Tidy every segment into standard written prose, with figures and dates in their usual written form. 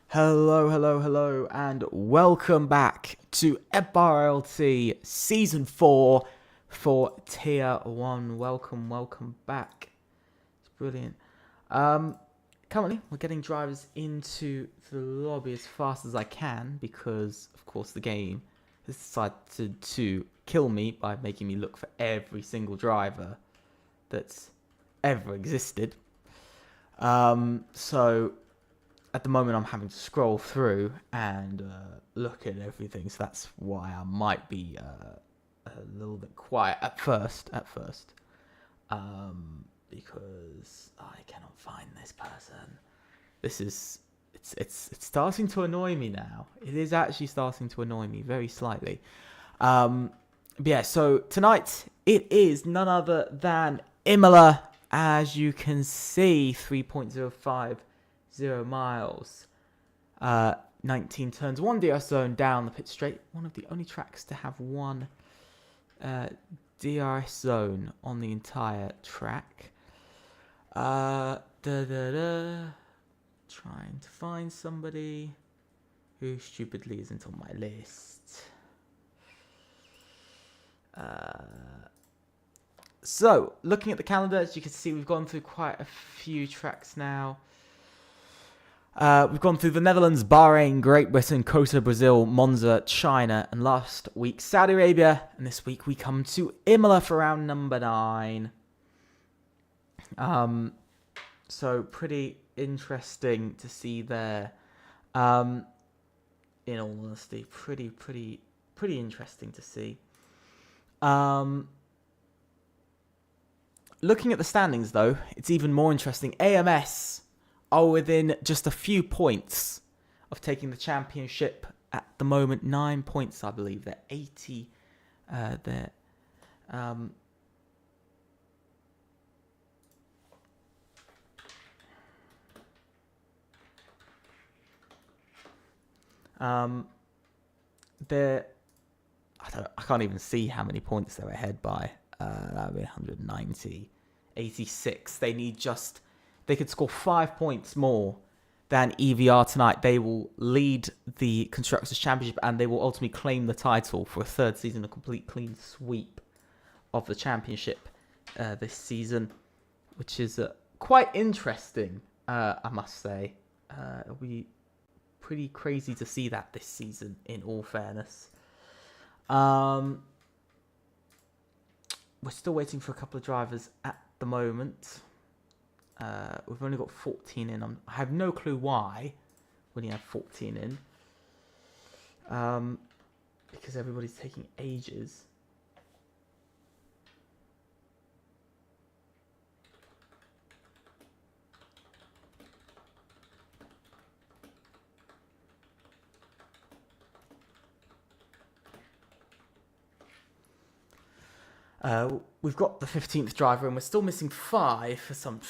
Hello, and welcome back to FRLT Season 4 for Tier 1. Welcome back. It's brilliant. Currently, we're getting drivers into the lobby as fast as I can because, of course, the game has decided to kill me by making me look for every single driver that's ever existed. So at the moment I'm having to scroll through and look at everything, so that's why I might be a little bit quiet at first, because I cannot find this person. It's starting to annoy me now. It is actually starting to annoy me very slightly. But yeah, so tonight it is none other than Imola. As you can see, 3.050 miles, 19 turns, 1 DRS zone down the pit straight. One of the only tracks to have one DRS zone on the entire track. Trying to find somebody who stupidly isn't on my list. So, looking at the calendar, as you can see, we've gone through quite a few tracks now. We've gone through the Netherlands, Bahrain, Great Britain, Costa, Brazil, Monza, China, and last week Saudi Arabia. And this week we come to Imola for round number 9. So pretty interesting to see there. In all honesty, pretty interesting to see. Looking at the standings, though, it's even more interesting. AMS are within just a few points of taking the championship at the moment. 9 points, I believe. They're 80. I can't even see how many points they're ahead by. That would be 190. 86. They could score 5 points more than EVR tonight. They will lead the Constructors' Championship and they will ultimately claim the title for a third season, a complete clean sweep of the championship this season, which is quite interesting, I must say. It'll be pretty crazy to see that this season, in all fairness. We're still waiting for a couple of drivers at the moment. We've only got 14 in. I have no clue why when you have 14 in. Because everybody's taking ages. We've got the 15th driver and we're still missing 5 for some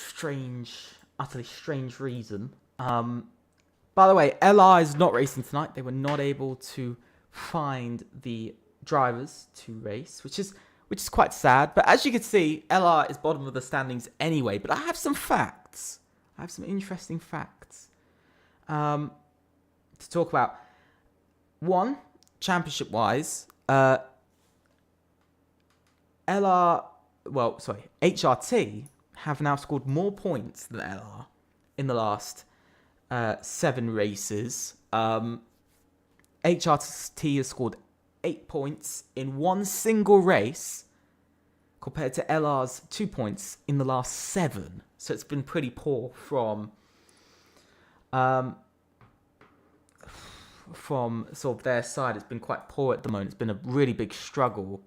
utterly strange reason. By the way, LR is not racing tonight. They were not able to find the drivers to race, which is quite sad. But as you can see, LR is bottom of the standings anyway. But I have some facts. I have some interesting facts to talk about. One, championship-wise, HRT have now scored more points than LR in the last 7 races. HRT has scored 8 points in one single race compared to LR's 2 points in the last 7. So it's been pretty poor from sort of their side. It's been quite poor at the moment. It's been a really big struggle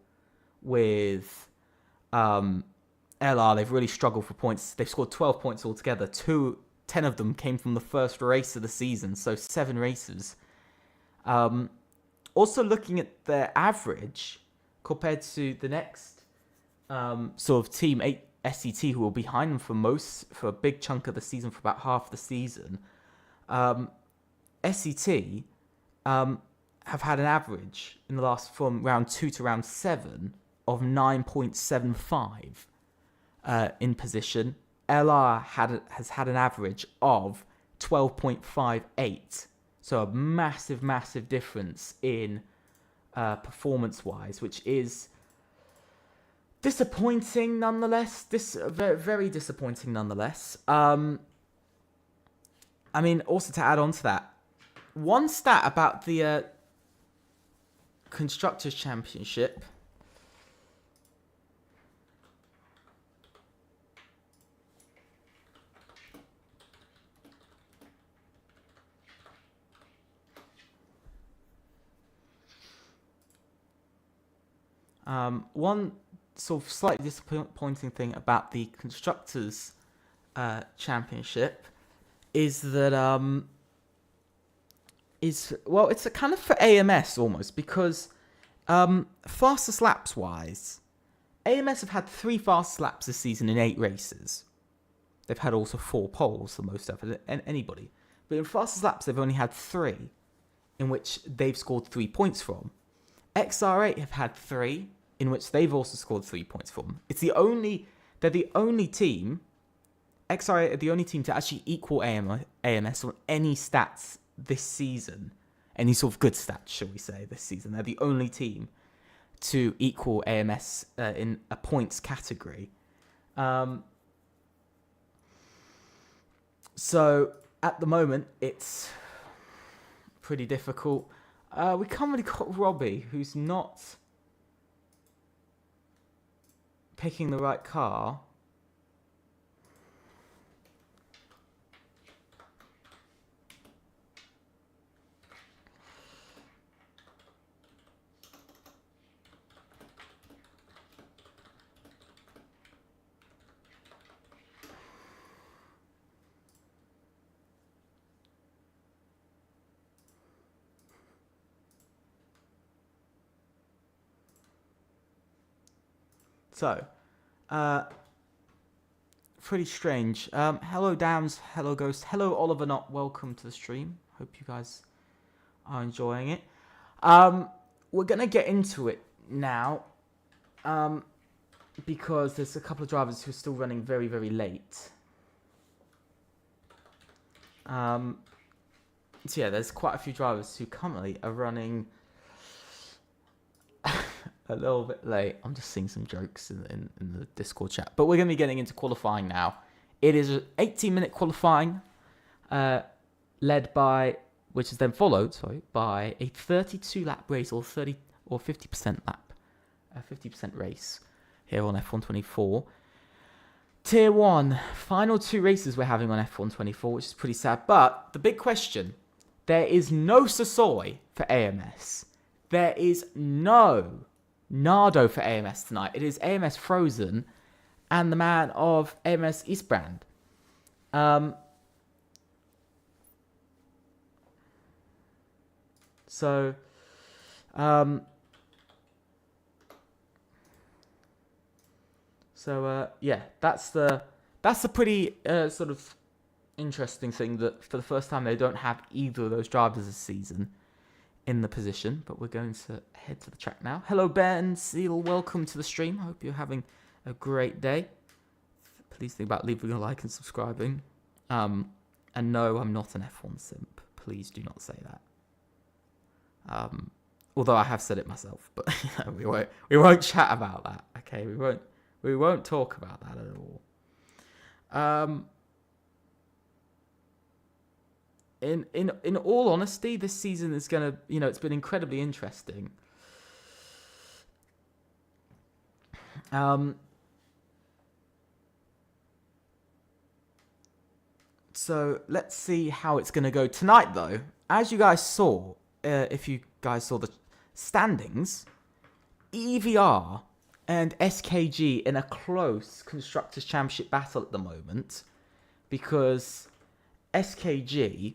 with LR. They've really struggled for points. They've scored 12 points altogether. 10 of them came from the first race of the season, so 7 races. Also looking at their average compared to the next sort of team, SCT, who were behind them for a big chunk of the season, for about half the season. SCT have had an average in the last, from round 2 to round 7, of 9.75 in position. LR has had an average of 12.58 So a massive, massive difference in performance-wise, which is disappointing nonetheless. Very, very disappointing nonetheless. I mean, also to add on to that, one stat about the Constructors' Championship. One sort of slightly disappointing thing about the Constructors' Championship is that it's a kind of for AMS almost, because fastest laps wise, AMS have had 3 fastest laps this season in 8 races. They've had also 4 poles, the most ever than anybody. But in fastest laps, they've only had 3, in which they've scored 3 points from. XR8 have had 3, in which they've also scored 3 points from. They're the only team, XR8 are the only team to actually equal AMS on any stats this season. Any sort of good stats, shall we say, this season. They're the only team to equal AMS in a points category. So, at the moment, it's pretty difficult. We can't really got Robbie, who's not picking the right car. So, pretty strange. Hello, Dams. Hello, Ghost. Hello, Oliver Knott. Welcome to the stream. Hope you guys are enjoying it. We're going to get into it now, because there's a couple of drivers who are still running very, very late. So, yeah, there's quite a few drivers who currently are running a little bit late. I'm just seeing some jokes in the Discord chat. But we're going to be getting into qualifying now. It is an 18-minute qualifying, led by, which is then followed, by a 32-lap race or 50% lap, a 50% race here on F124. Tier 1, final 2 races we're having on F124, which is pretty sad. But the big question, there is no Sasoi for AMS. There is no Nardo for AMS tonight. It is AMS Frozen and the man of AMS Eastbrand. Yeah, that's the pretty sort of interesting thing, that for the first time they don't have either of those drivers this season in the position. But we're going to head to the track now. Hello, Ben Seal. Welcome to the stream. Hope you're having a great day. Please think about leaving a like and subscribing. And no, I'm not an F1 simp. Please do not say that. Although I have said it myself, but we won't chat about that. Okay, we won't talk about that at all. In all honesty, this season is gonna, it's been incredibly interesting. So let's see how it's gonna go tonight, though. As you guys saw, if you guys saw the standings, EVR and SKG in a close Constructors' Championship battle at the moment, because SKG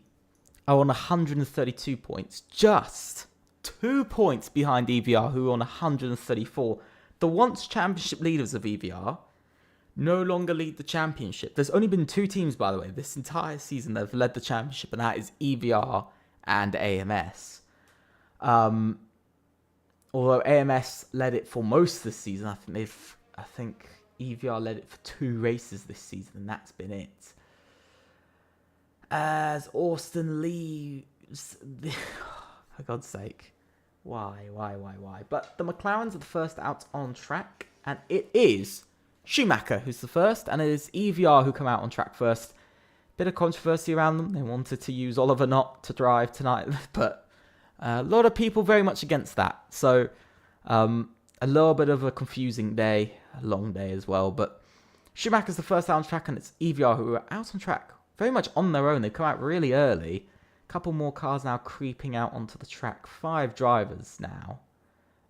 are on 132 points, just 2 points behind EVR, who are on 134. The once championship leaders of EVR no longer lead the championship. There's only been 2 teams, by the way, this entire season that have led the championship, and that is EVR and AMS. Although AMS led it for most of the season, I think EVR led it for 2 races this season, and that's been it. As Austin Lee For God's sake. Why? But the McLarens are the first out on track, and it is Schumacher who's the first, and it is EVR who come out on track first. Bit of controversy around them. They wanted to use Oliver Knott to drive tonight, but a lot of people very much against that. So a little bit of a confusing day, a long day as well. But Schumacher's the first out on track, and it's EVR who are out on track very much on their own. They've come out really early. A couple more cars now creeping out onto the track. 5 drivers now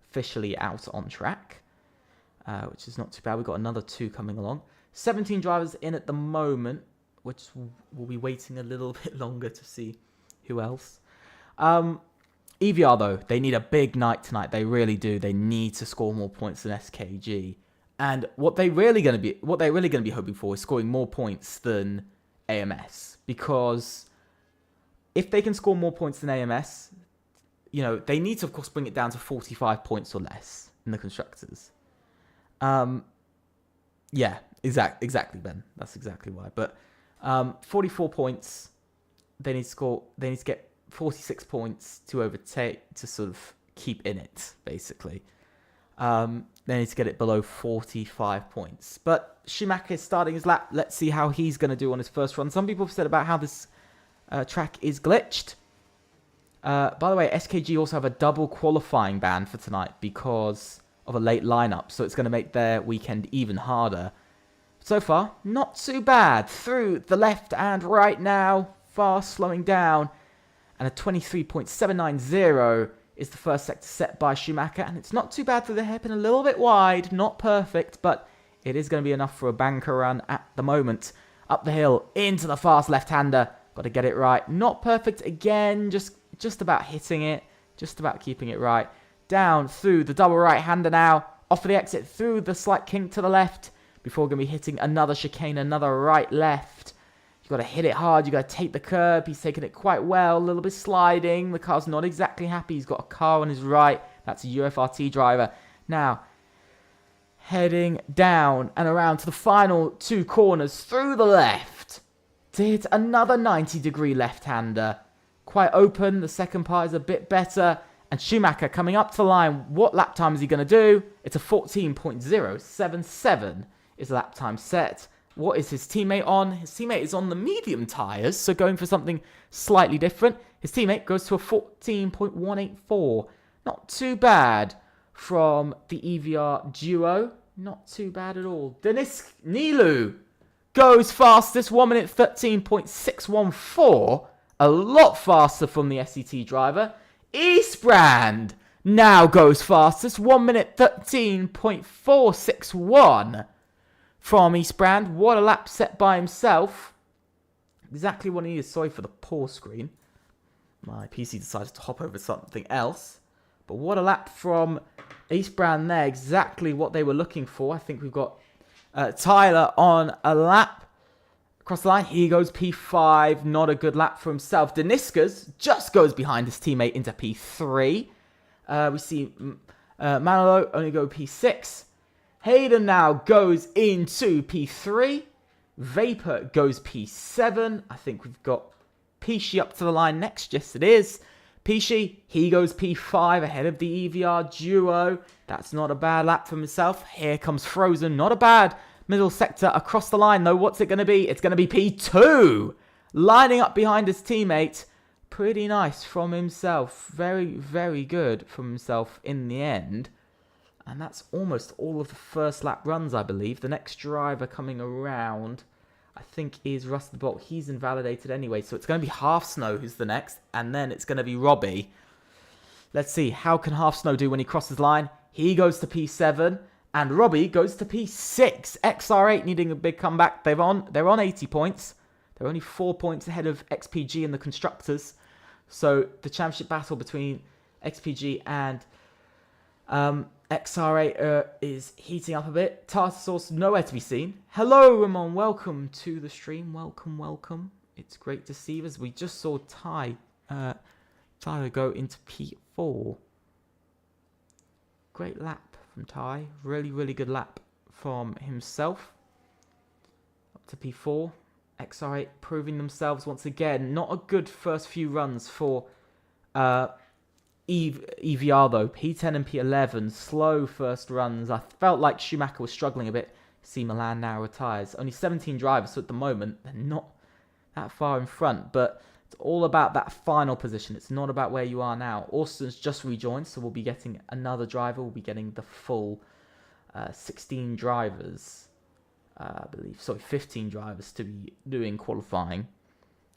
officially out on track, which is not too bad. We've got another 2 coming along. 17 drivers in at the moment, which we'll be waiting a little bit longer to see who else. EVR, though, they need a big night tonight. They really do. They need to score more points than SKG. And what they're really going to be hoping for is scoring more points than AMS. Because if they can score more points than AMS, they need to, of course, bring it down to 45 points or less in the constructors. Yeah, exactly, Ben. That's exactly why. But 44 points. They need to get 46 points to overtake, to sort of keep in it, basically. They need to get it below 45 points. But Schumacher is starting his lap. Let's see how he's going to do on his first run. Some people have said about how this track is glitched. By the way, SKG also have a double qualifying ban for tonight because of a late lineup. So it's going to make their weekend even harder. So far, not too bad. Through the left and right now. Fast, slowing down. And a 23.790 is the first sector set by Schumacher. And it's not too bad through the hairpin, a little bit wide. Not perfect, but it is going to be enough for a banker run at the moment. Up the hill, into the fast left-hander. Got to get it right. Not perfect again, just about hitting it. Just about keeping it right. Down through the double right-hander now. Off for the exit through the slight kink to the left. Before going to be hitting another chicane, another right-left. You've got to hit it hard. You've got to take the curb. He's taken it quite well. A little bit sliding. The car's not exactly happy. He's got a car on his right. That's a UFRT driver. Now, heading down and around to the final 2 corners through the left to hit another 90-degree left-hander. Quite open. The second part is a bit better. And Schumacher coming up to the line. What lap time is he going to do? It's a 14.077 is the lap time set. What is his teammate on? His teammate is on the medium tyres, so going for something slightly different. His teammate goes to a 14.184. Not too bad from the EVR duo. Not too bad at all. Denis Nilu goes fastest, 1 minute 13.614. A lot faster from the SET driver. Eastbrand now goes fastest, 1 minute 13.461. From Eastbrand. What a lap set by himself. Exactly what he needed. Sorry for the pause screen. My PC decided to hop over something else. But what a lap from Eastbrand there. Exactly what they were looking for. I think we've got Tyler on a lap. Across the line. He goes P5. Not a good lap for himself. Deniskas just goes behind his teammate into P3. We see Manolo only go P6. Hayden now goes into P3. Vapor goes P7. I think we've got Pishi up to the line next. Yes, it is. Pishi, he goes P5 ahead of the EVR duo. That's not a bad lap for himself. Here comes Frozen. Not a bad middle sector across the line, though. What's it going to be? It's going to be P2. Lining up behind his teammate. Pretty nice from himself. Very, very good from himself in the end. And that's almost all of the first lap runs, I believe. The next driver coming around, I think, is Rusted Bolt. He's invalidated anyway. So it's going to be Half Snow who's the next. And then it's going to be Robbie. Let's see. How can Half Snow do when he crosses the line? He goes to P7. And Robbie goes to P6. XR8 needing a big comeback. They're on 80 points. They're only 4 points ahead of XPG in the Constructors. So the championship battle between XPG and XR8 is heating up a bit. Tartarsaurus nowhere to be seen. Hello, Ramon. Welcome to the stream. Welcome. It's great to see you. As we just saw Tyler go into P4. Great lap from Ty. Really, really good lap from himself. Up to P4. XR8 proving themselves once again. Not a good first few runs for EVR though. P10 and P11, slow first runs. I felt like Schumacher was struggling a bit. See Milan now retires. Only 17 drivers, so at the moment they're not that far in front, but it's all about that final position. It's not about where you are now. Austin's just rejoined, so we'll be getting another driver. We'll be getting the full 16 drivers, I believe. Sorry, 15 drivers to be doing qualifying.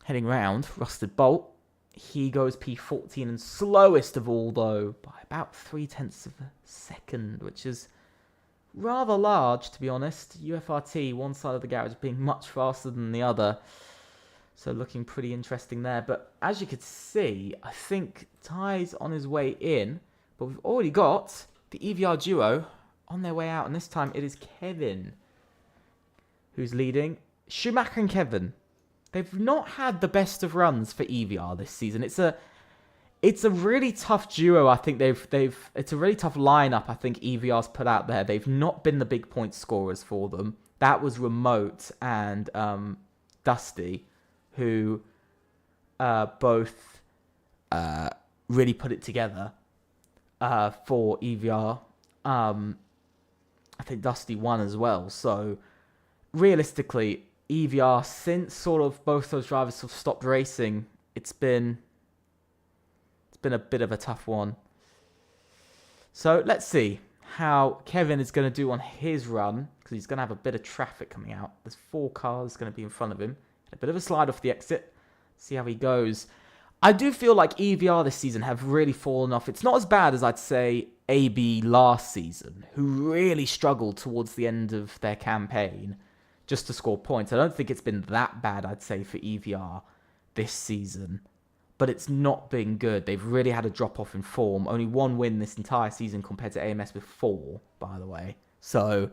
Heading round, Rusted Bolt. He goes P14 and slowest of all, though, by about 0.3 of a second, which is rather large, to be honest. UFRT, one side of the garage, being much faster than the other. So looking pretty interesting there. But as you could see, I think Ty's on his way in. But we've already got the EVR duo on their way out. And this time it is Kevin who's leading. Schumacher and Kevin. They've not had the best of runs for EVR this season. It's a really tough duo. I think it's a really tough lineup. I think EVR's put out there. They've not been the big point scorers for them. That was Remote and Dusty, who both really put it together for EVR. I think Dusty won as well. So realistically, EVR, since sort of both those drivers sort of stopped racing, it's been a bit of a tough one. So let's see how Kevin is going to do on his run, because he's going to have a bit of traffic coming out. There's 4 cars going to be in front of him. A bit of a slide off the exit. See how he goes. I do feel like EVR this season have really fallen off. It's not as bad as I'd say AB last season, who really struggled towards the end of their campaign just to score points. I don't think it's been that bad, I'd say, for EVR this season. But it's not been good. They've really had a drop-off in form. Only 1 win this entire season compared to AMS with 4, by the way. So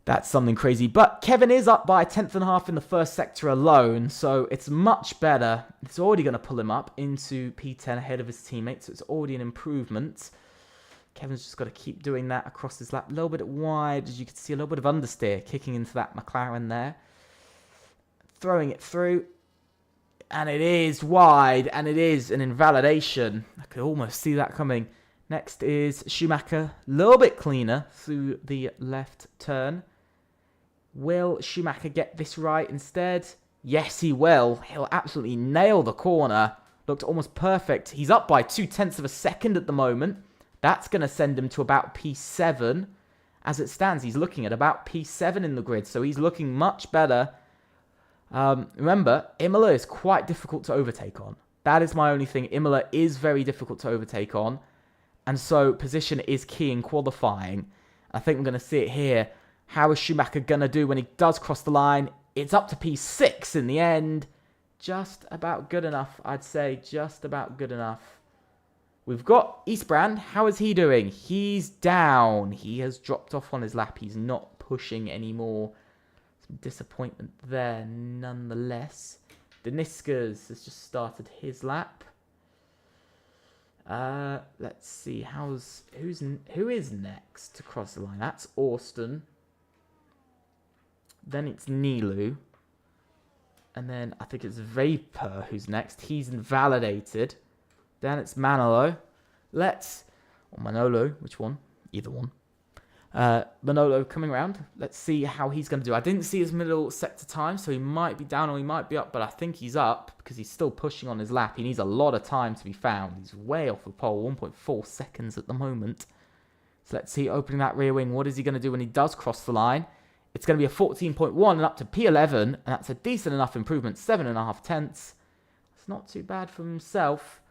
that's something crazy. But Kevin is up by 1/10.5 in the first sector alone. So it's much better. It's already going to pull him up into P10 ahead of his teammates. So it's already an improvement. Kevin's just got to keep doing that across his lap. A little bit wide, as you can see, a little bit of understeer kicking into that McLaren there. Throwing it through. And it is wide, and it is an invalidation. I could almost see that coming. Next is Schumacher. A little bit cleaner through the left turn. Will Schumacher get this right instead? Yes, he will. He'll absolutely nail the corner. Looked almost perfect. He's up by 0.2 of a second at the moment. That's going to send him to about P7. As it stands, he's looking at about P7 in the grid, so he's looking much better. Remember, Imola is quite difficult to overtake on. That is my only thing. Imola is very difficult to overtake on. And so position is key in qualifying. I think we're going to see it here. How is Schumacher going to do when he does cross the line? It's up to P6 in the end. Just about good enough, I'd say. Just about good enough. We've got Eastbrand. How is he doing? He's down. He has dropped off on his lap. He's not pushing anymore. Some disappointment there nonetheless. Deniskas has just started his lap. Let's see. Who is next to cross the line? That's Austin. Then it's Nilu. And then I think it's Vapor who's next. He's invalidated. Then it's Manolo. Or Manolo, which one? Either one. Manolo coming around. Let's see how he's going to do. I didn't see his middle sector time, so he might be down or he might be up, but I think he's up because he's still pushing on his lap. He needs a lot of time to be found. He's way off the pole, 1.4 seconds at the moment. So let's see, opening that rear wing. What is he going to do when he does cross the line? It's going to be a 14.1 and up to P11, and that's a decent enough improvement, 7.5 tenths. It's not too bad for himself.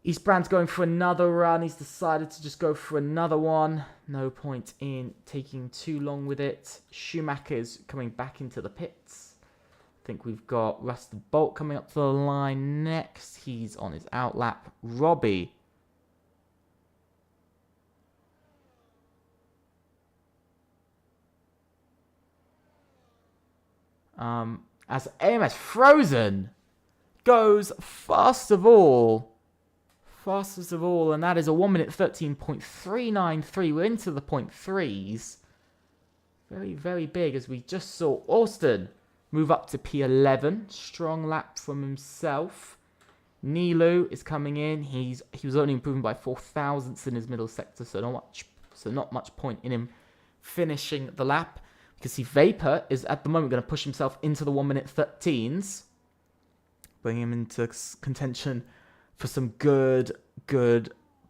Eastbrand's going for another run. He's decided to just go for another one. No point in taking too long with it. Schumacher's coming back into the pits. I think we've got Rusted Bolt coming up to the line next. He's on his outlap. Robbie. As AMS Frozen goes fast of all. Fastest of all, and that is a 1 minute 13.393. We're into the .3s. Very, very big, as we just saw Austin move up to P11. Strong lap from himself. Nilu is coming in. He was only improving by 4 thousandths in his middle sector, so not much point in him finishing the lap. You can see Vapor is at the moment going to push himself into the 1 minute 13s, bring him into contention for some good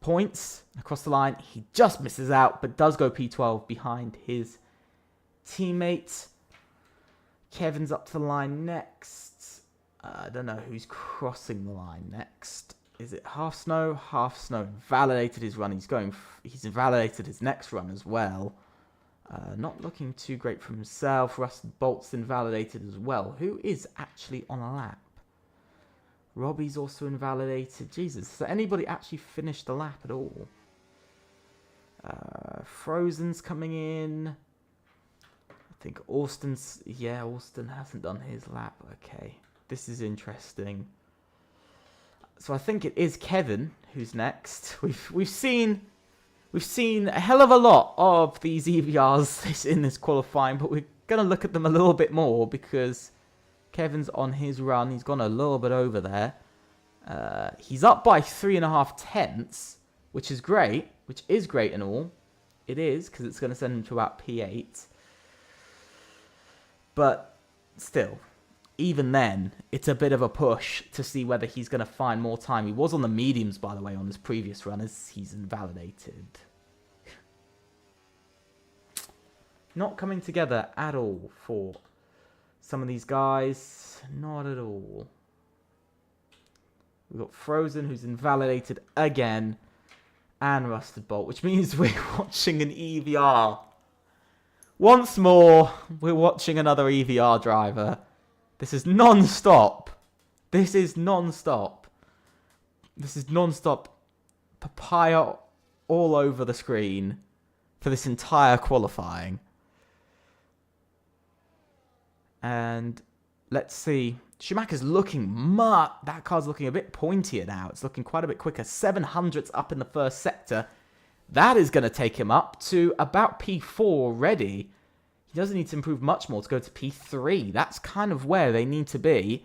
points across the line. He just misses out, but does go P12 behind his teammate. Kevin's up to the line next. I don't know who's crossing the line next. Is it Half Snow? Half Snow invalidated his run. He's invalidated his next run as well. Not looking too great for himself. Rusted Bolt's invalidated as well. Who is actually on a lap? Robbie's also invalidated. Jesus, has anybody actually finished the lap at all? Frozen's coming in. I think Austin hasn't done his lap. Okay, this is interesting. So I think it is Kevin who's next. We've seen a hell of a lot of these EVRs in this qualifying, but we're gonna look at them a little bit more because Kevin's on his run. He's gone a little bit over there. He's up by 3.5 tenths, which is great. Which is great and all. It is, because it's going to send him to about P8. But still, even then, it's a bit of a push to see whether he's going to find more time. He was on the mediums, by the way, on his previous run, as he's invalidated. Not coming together at all for some of these guys. Not at all. We've got Frozen, who's invalidated again, and Rusted Bolt, which means we're watching an EVR. Once more, we're watching another EVR driver. This is non-stop. This is non-stop. This is non-stop papaya all over the screen for this entire qualifying. And let's see. Schumacher's looking that car's looking a bit pointier now. It's looking quite a bit quicker. 700ths up in the first sector. That is going to take him up to about P4 already. He doesn't need to improve much more to go to P3. That's kind of where they need to be.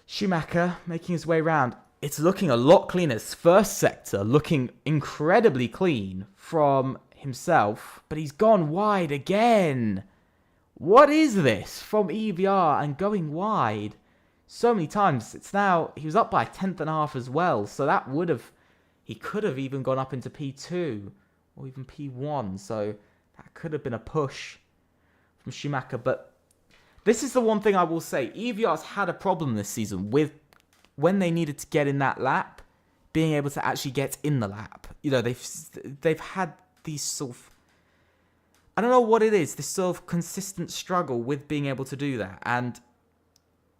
Schumacher making his way around. It's looking a lot cleaner. His first sector looking incredibly clean from himself. But he's gone wide again. What is this from EVR and going wide so many times? It's now, he was up by 1/10.5 as well. So that he could have even gone up into P2 or even P1. So that could have been a push from Schumacher. But this is the one thing I will say. EVR's had a problem this season with when they needed to get in that lap, being able to actually get in the lap. You know, they've had these sort of, I don't know what it is, this sort of consistent struggle with being able to do that. And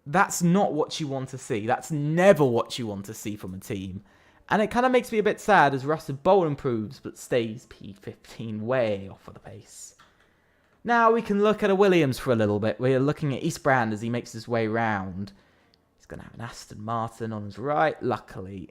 that's not what you want to see. That's never what you want to see from a team. And it kind of makes me a bit sad as Rusted Bolt improves, but stays P15 way off of the pace. Now we can look at a Williams for a little bit. We're looking at Eastbrand as he makes his way round. He's going to have an Aston Martin on his right. Luckily,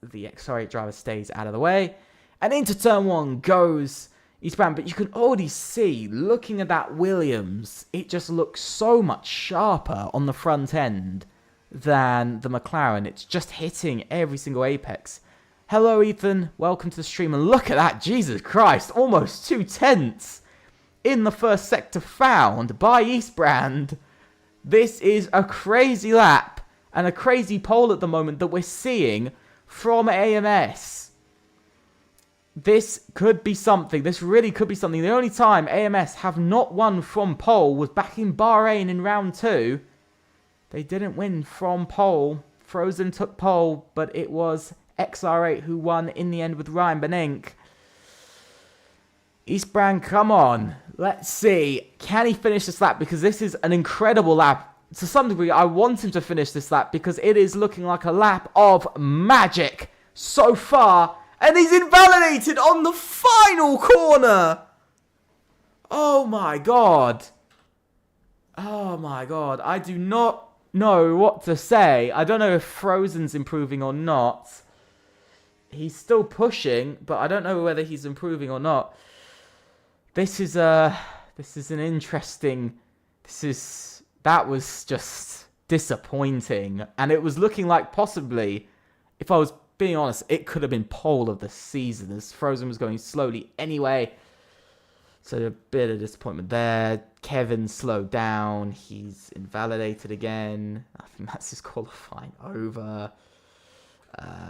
the XR8 driver stays out of the way. And into turn 1 goes Eastbrand, but you can already see, looking at that Williams, it just looks so much sharper on the front end than the McLaren. It's just hitting every single apex. Hello, Ethan. Welcome to the stream. And look at that. Jesus Christ. Almost 2 tenths in the first sector found by Eastbrand. This is a crazy lap and a crazy pole at the moment that we're seeing from AMS. This could be something. This really could be something. The only time AMS have not won from pole was back in Bahrain in round 2. They didn't win from pole. Frozen took pole, but it was XR8 who won in the end with Ryan Benink. Eastbrand, come on. Let's see. Can he finish this lap? Because this is an incredible lap. To some degree, I want him to finish this lap because it is looking like a lap of magic so far. And he's invalidated on the final corner. Oh my god. Oh my god. I do not know what to say. I don't know if Frozen's improving or not. He's still pushing, but I don't know whether he's improving or not. This is an interesting That was just disappointing. And it was looking like possibly, if I was being honest, it could have been pole of the season as Frozen was going slowly anyway. So a bit of disappointment there. Kevin slowed down. He's invalidated again. I think that's his qualifying over.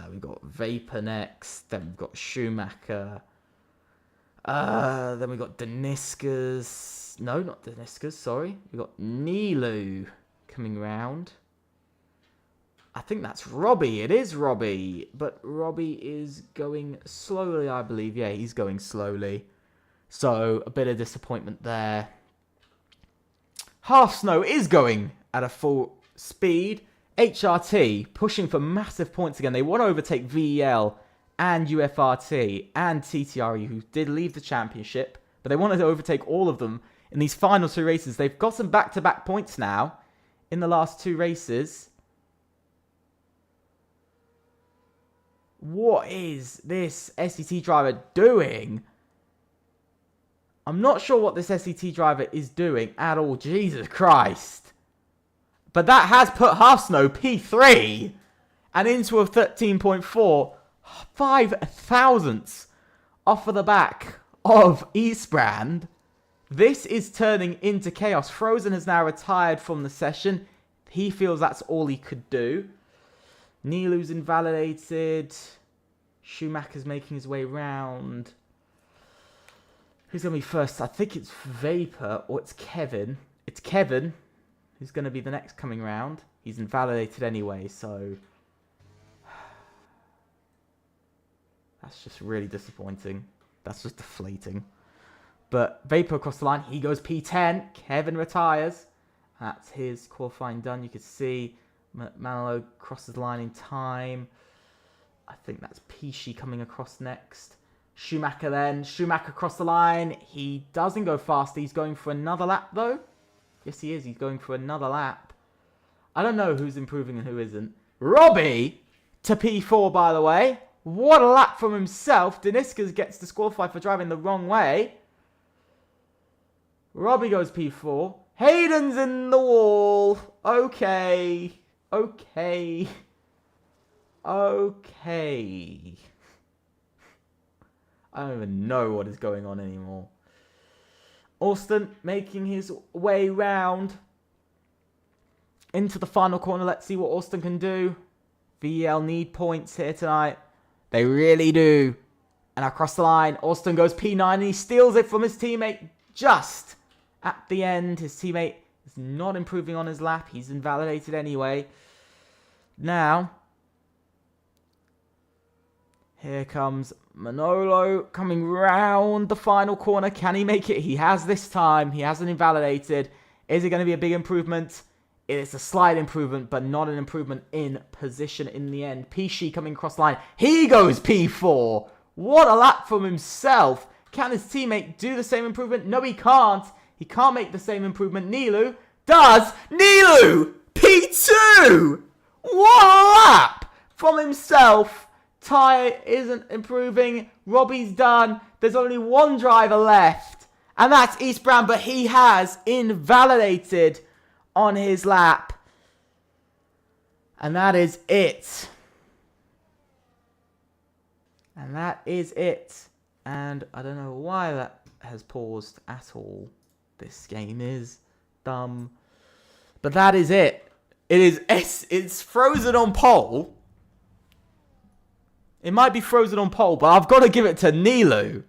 We've got Vapor next. Then we've got Schumacher. Then we've got Daniscus. No, not Daniscus, sorry. We've got Nilu coming round. I think that's Robbie. It is Robbie. But Robbie is going slowly, I believe. Yeah, he's going slowly. So, a bit of disappointment there. Half Snow is going at a full speed. HRT pushing for massive points again. They want to overtake VEL and UFRT and TTRE, who did leave the championship. But they wanted to overtake all of them in these final two races. They've got some back-to-back points now in the last two races. What is this SET driver doing? I'm not sure what this SET driver is doing at all. Jesus Christ. But that has put Half Snow P3 and into a 13.4. 5 thousandths off of the back of Eastbrand. This is turning into chaos. Frozen has now retired from the session. He feels that's all he could do. Nilu's invalidated. Schumacher's making his way round. Who's going to be first? I think it's Vapor or it's Kevin. It's Kevin who's going to be the next coming round. He's invalidated anyway, so that's just really disappointing. That's just deflating. But Vapor across the line. He goes P10. Kevin retires. That's his qualifying done. You can see Manolo crosses the line in time. I think that's Pishi coming across next. Schumacher then. Schumacher across the line. He doesn't go fast. He's going for another lap though. Yes, he is. He's going for another lap. I don't know who's improving and who isn't. Robbie to P4, by the way. What a lap from himself. Daniscus gets disqualified for driving the wrong way. Robbie goes P4. Hayden's in the wall. Okay. Okay. Okay. I don't even know what is going on anymore. Austin making his way round into the final corner. Let's see what Austin can do. VEL need points here tonight. They really do. And across the line, Austin goes P9 and he steals it from his teammate just at the end. His teammate is not improving on his lap. He's invalidated anyway. Now, here comes Manolo coming round the final corner. Can he make it? He has this time. He hasn't invalidated. Is it going to be a big improvement? It's a slight improvement, but not an improvement in position in the end. Pishi coming across the line. He goes P4. What a lap from himself. Can his teammate do the same improvement? No, he can't. He can't make the same improvement. Nilu does. Nilu! P2! What a lap from himself. Ty isn't improving. Robbie's done. There's only one driver left. And that's Eastbrand, but he has invalidated on his lap. And that is it. And that is it. And I don't know why that has paused at all. This game is dumb. But that is it. It's frozen on pole. It might be frozen on pole, but I've got to give it to Nilu.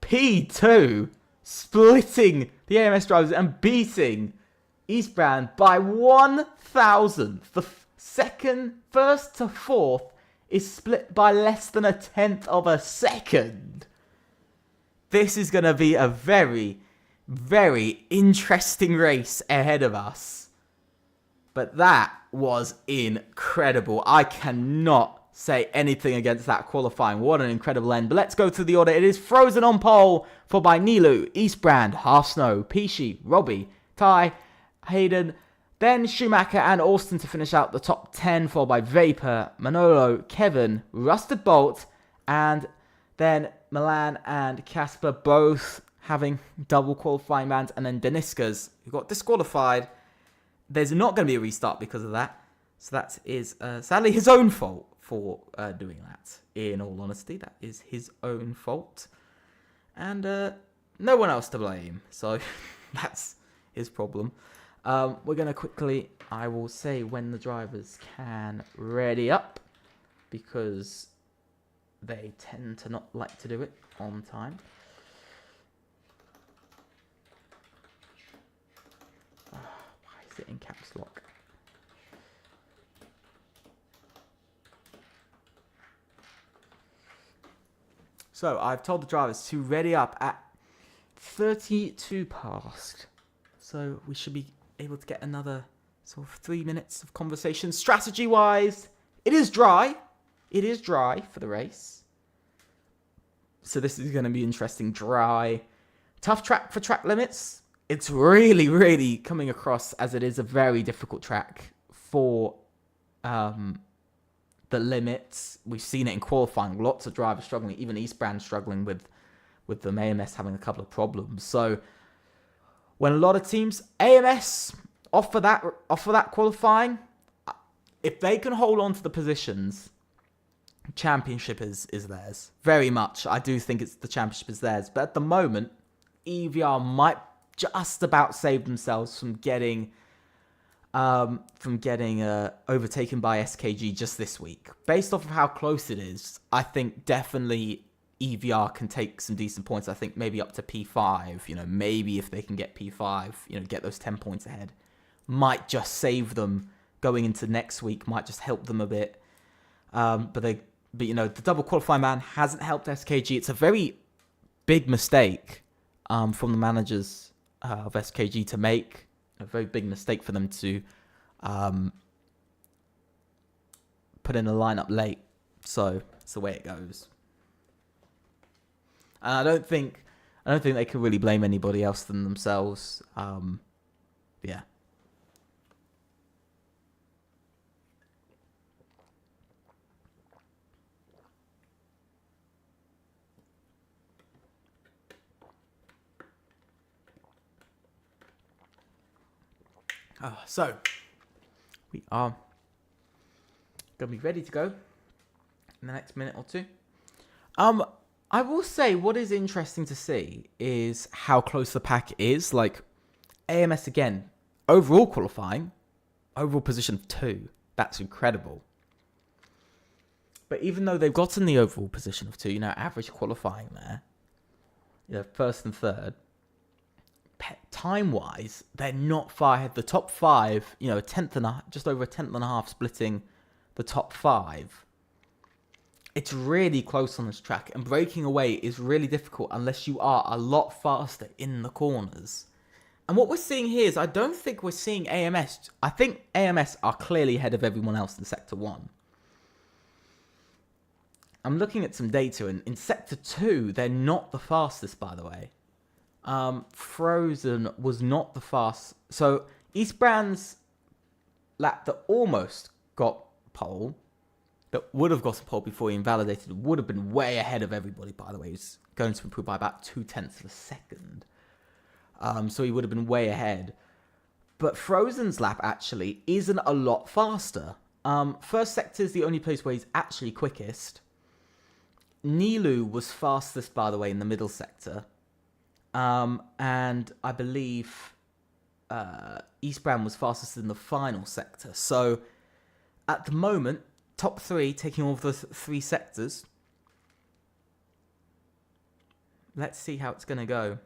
P2. Splitting the AMS drivers and beating Eastbrand by 1,000th. The first to fourth is split by less than a tenth of a second. This is going to be a very, very interesting race ahead of us. But that was incredible. I cannot say anything against that qualifying. What an incredible end. But let's go to the order. It is frozen on pole for by Nilu, Eastbrand, Half Snow, Pishi, Robbie, Ty, Hayden, then Schumacher and Austin to finish out the top 10, followed by Vapor, Manolo, Kevin, Rusted Bolt, and then Milan and Casper both having double qualifying bans, and then Deniskas, who got disqualified. There's not going to be a restart because of that. So that is sadly his own fault for doing that. In all honesty, that is his own fault. And no one else to blame. So that's his problem. We're going to quickly, I will say when the drivers can ready up, because they tend to not like to do it on time. Why is it in caps lock? So I've told the drivers to ready up at 32 past. So we should be able to get another sort of 3 minutes of conversation. Strategy-wise, it is dry. It is dry for the race. So this is going to be interesting. Dry. Tough track for track limits. It's really, really coming across as it is a very difficult track for the limits. We've seen it in qualifying. Lots of drivers struggling. Even East Brand struggling with the AMS having a couple of problems. So when a lot of teams, AMS offer that qualifying, if they can hold on to the positions, championship is theirs. Very much. I do think the championship is theirs. But at the moment, EVR might just about save themselves from getting overtaken by SKG just this week. Based off of how close it is, I think definitely EVR can take some decent points. I think maybe up to P5. Maybe if they can get P5, get those 10 points ahead, might just save them going into next week. Might just help them a bit. But the double qualifying ban hasn't helped SKG. It's a very big mistake from the managers of SKG to make. A very big mistake for them to put in a lineup late. So it's the way it goes. And I don't think they can really blame anybody else than themselves. Yeah. So we are going to be ready to go in the next minute or two. I will say what is interesting to see is how close the pack is. Like AMS again, overall qualifying, overall position of 2. That's incredible. But even though they've gotten the overall position of 2, average qualifying there, first and third, time-wise, they're not far ahead. The top 5, just over a tenth and a half splitting the top 5. It's really close on this track, and breaking away is really difficult unless you are a lot faster in the corners. And what we're seeing here is I don't think we're seeing AMS. I think AMS are clearly ahead of everyone else in Sector 1. I'm looking at some data, and in Sector 2, they're not the fastest, by the way. Frozen was not the fast. So East Brand's lap that almost got pole, that would have gotten pole before he invalidated, would have been way ahead of everybody, by the way. He's going to improve by about 0.2 of a second. So he would have been way ahead. But Frozen's lap actually isn't a lot faster. First sector is the only place where he's actually quickest. Nilu was fastest, by the way, in the middle sector. And I believe East Brand was fastest in the final sector. So at the moment, top 3 taking all of the 3 sectors. Let's see how it's going to go.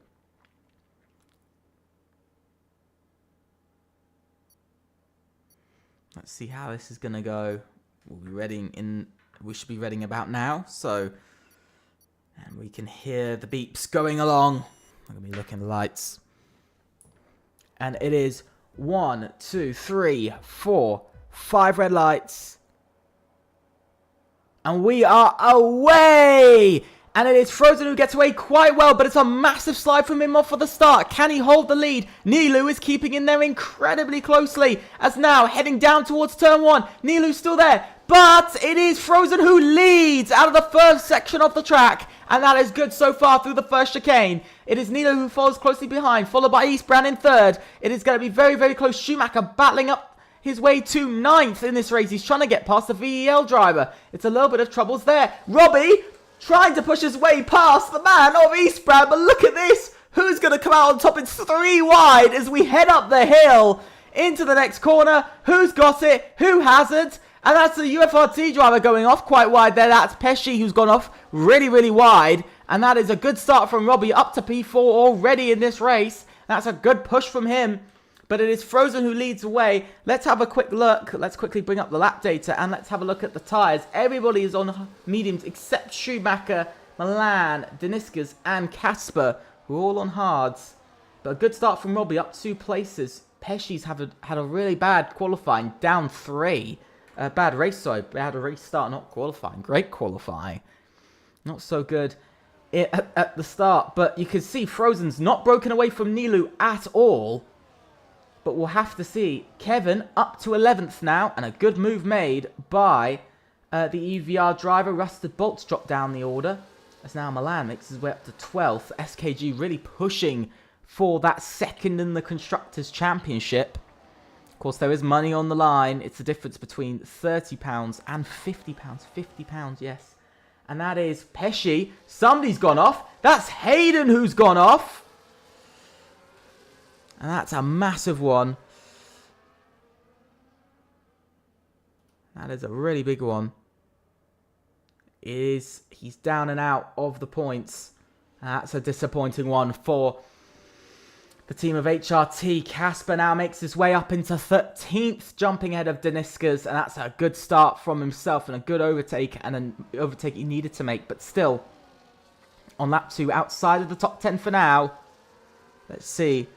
Let's see how this is going to go. We should be readying about now. So, and we can hear the beeps going along. I'm going to be looking at the lights. And it is 1, 2, 3, 4, 5 red lights. And we are away! And it is Frozen who gets away quite well, but it's a massive slide from Imola for the start. Can he hold the lead? Nilu is keeping in there incredibly closely, as now heading down towards turn 1. Nilu's still there, but it is Frozen who leads out of the first section of the track. And that is good so far through the first chicane. It is Nilu who follows closely behind, followed by Eastbrand in third. It is going to be very, very close. Schumacher battling up his way to ninth in this race. He's trying to get past the VEL driver. It's a little bit of troubles there. Robbie trying to push his way past the man of Eastbrand, but look at this. Who's going to come out on top? It's 3 wide as we head up the hill into the next corner. Who's got it? Who hasn't? And that's the FRLT driver going off quite wide there. That's Pesci who's gone off really, really wide. And that is a good start from Robbie up to P4 already in this race. That's a good push from him. But it is Frozen who leads the way. Let's have a quick look. Let's quickly bring up the lap data and let's have a look at the tyres. Everybody is on mediums except Schumacher, Milan, Deniskas and Casper, who are all on hards. But a good start from Robbie up 2 places. Pesci's had a really bad qualifying, down 3. Bad race, sorry. Bad race start, not qualifying. Great qualifying. Not so good at the start. But you can see Frozen's not broken away from Nilu at all. But we'll have to see. Kevin up to 11th now. And a good move made by the EVR driver. Rusted Bolts dropped down the order. As now Milan makes his way up to 12th. SKG really pushing for that second in the Constructors' Championship. Of course, there is money on the line. It's the difference between £30 and £50. £50, yes. And that is Pesci. Somebody's gone off. That's Hayden who's gone off. And that's a massive one. That is a really big one. He's down and out of the points. That's a disappointing one for the team of HRT. Casper now makes his way up into 13th, jumping ahead of Deniskas, and that's a good start from himself and a good overtake, and an overtake he needed to make, but still on lap 2, outside of the top 10 for now. Let's see.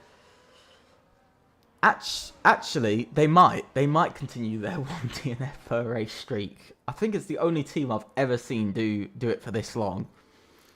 Actually, they might continue their 1 DNF per race streak. I think it's the only team I've ever seen do it for this long.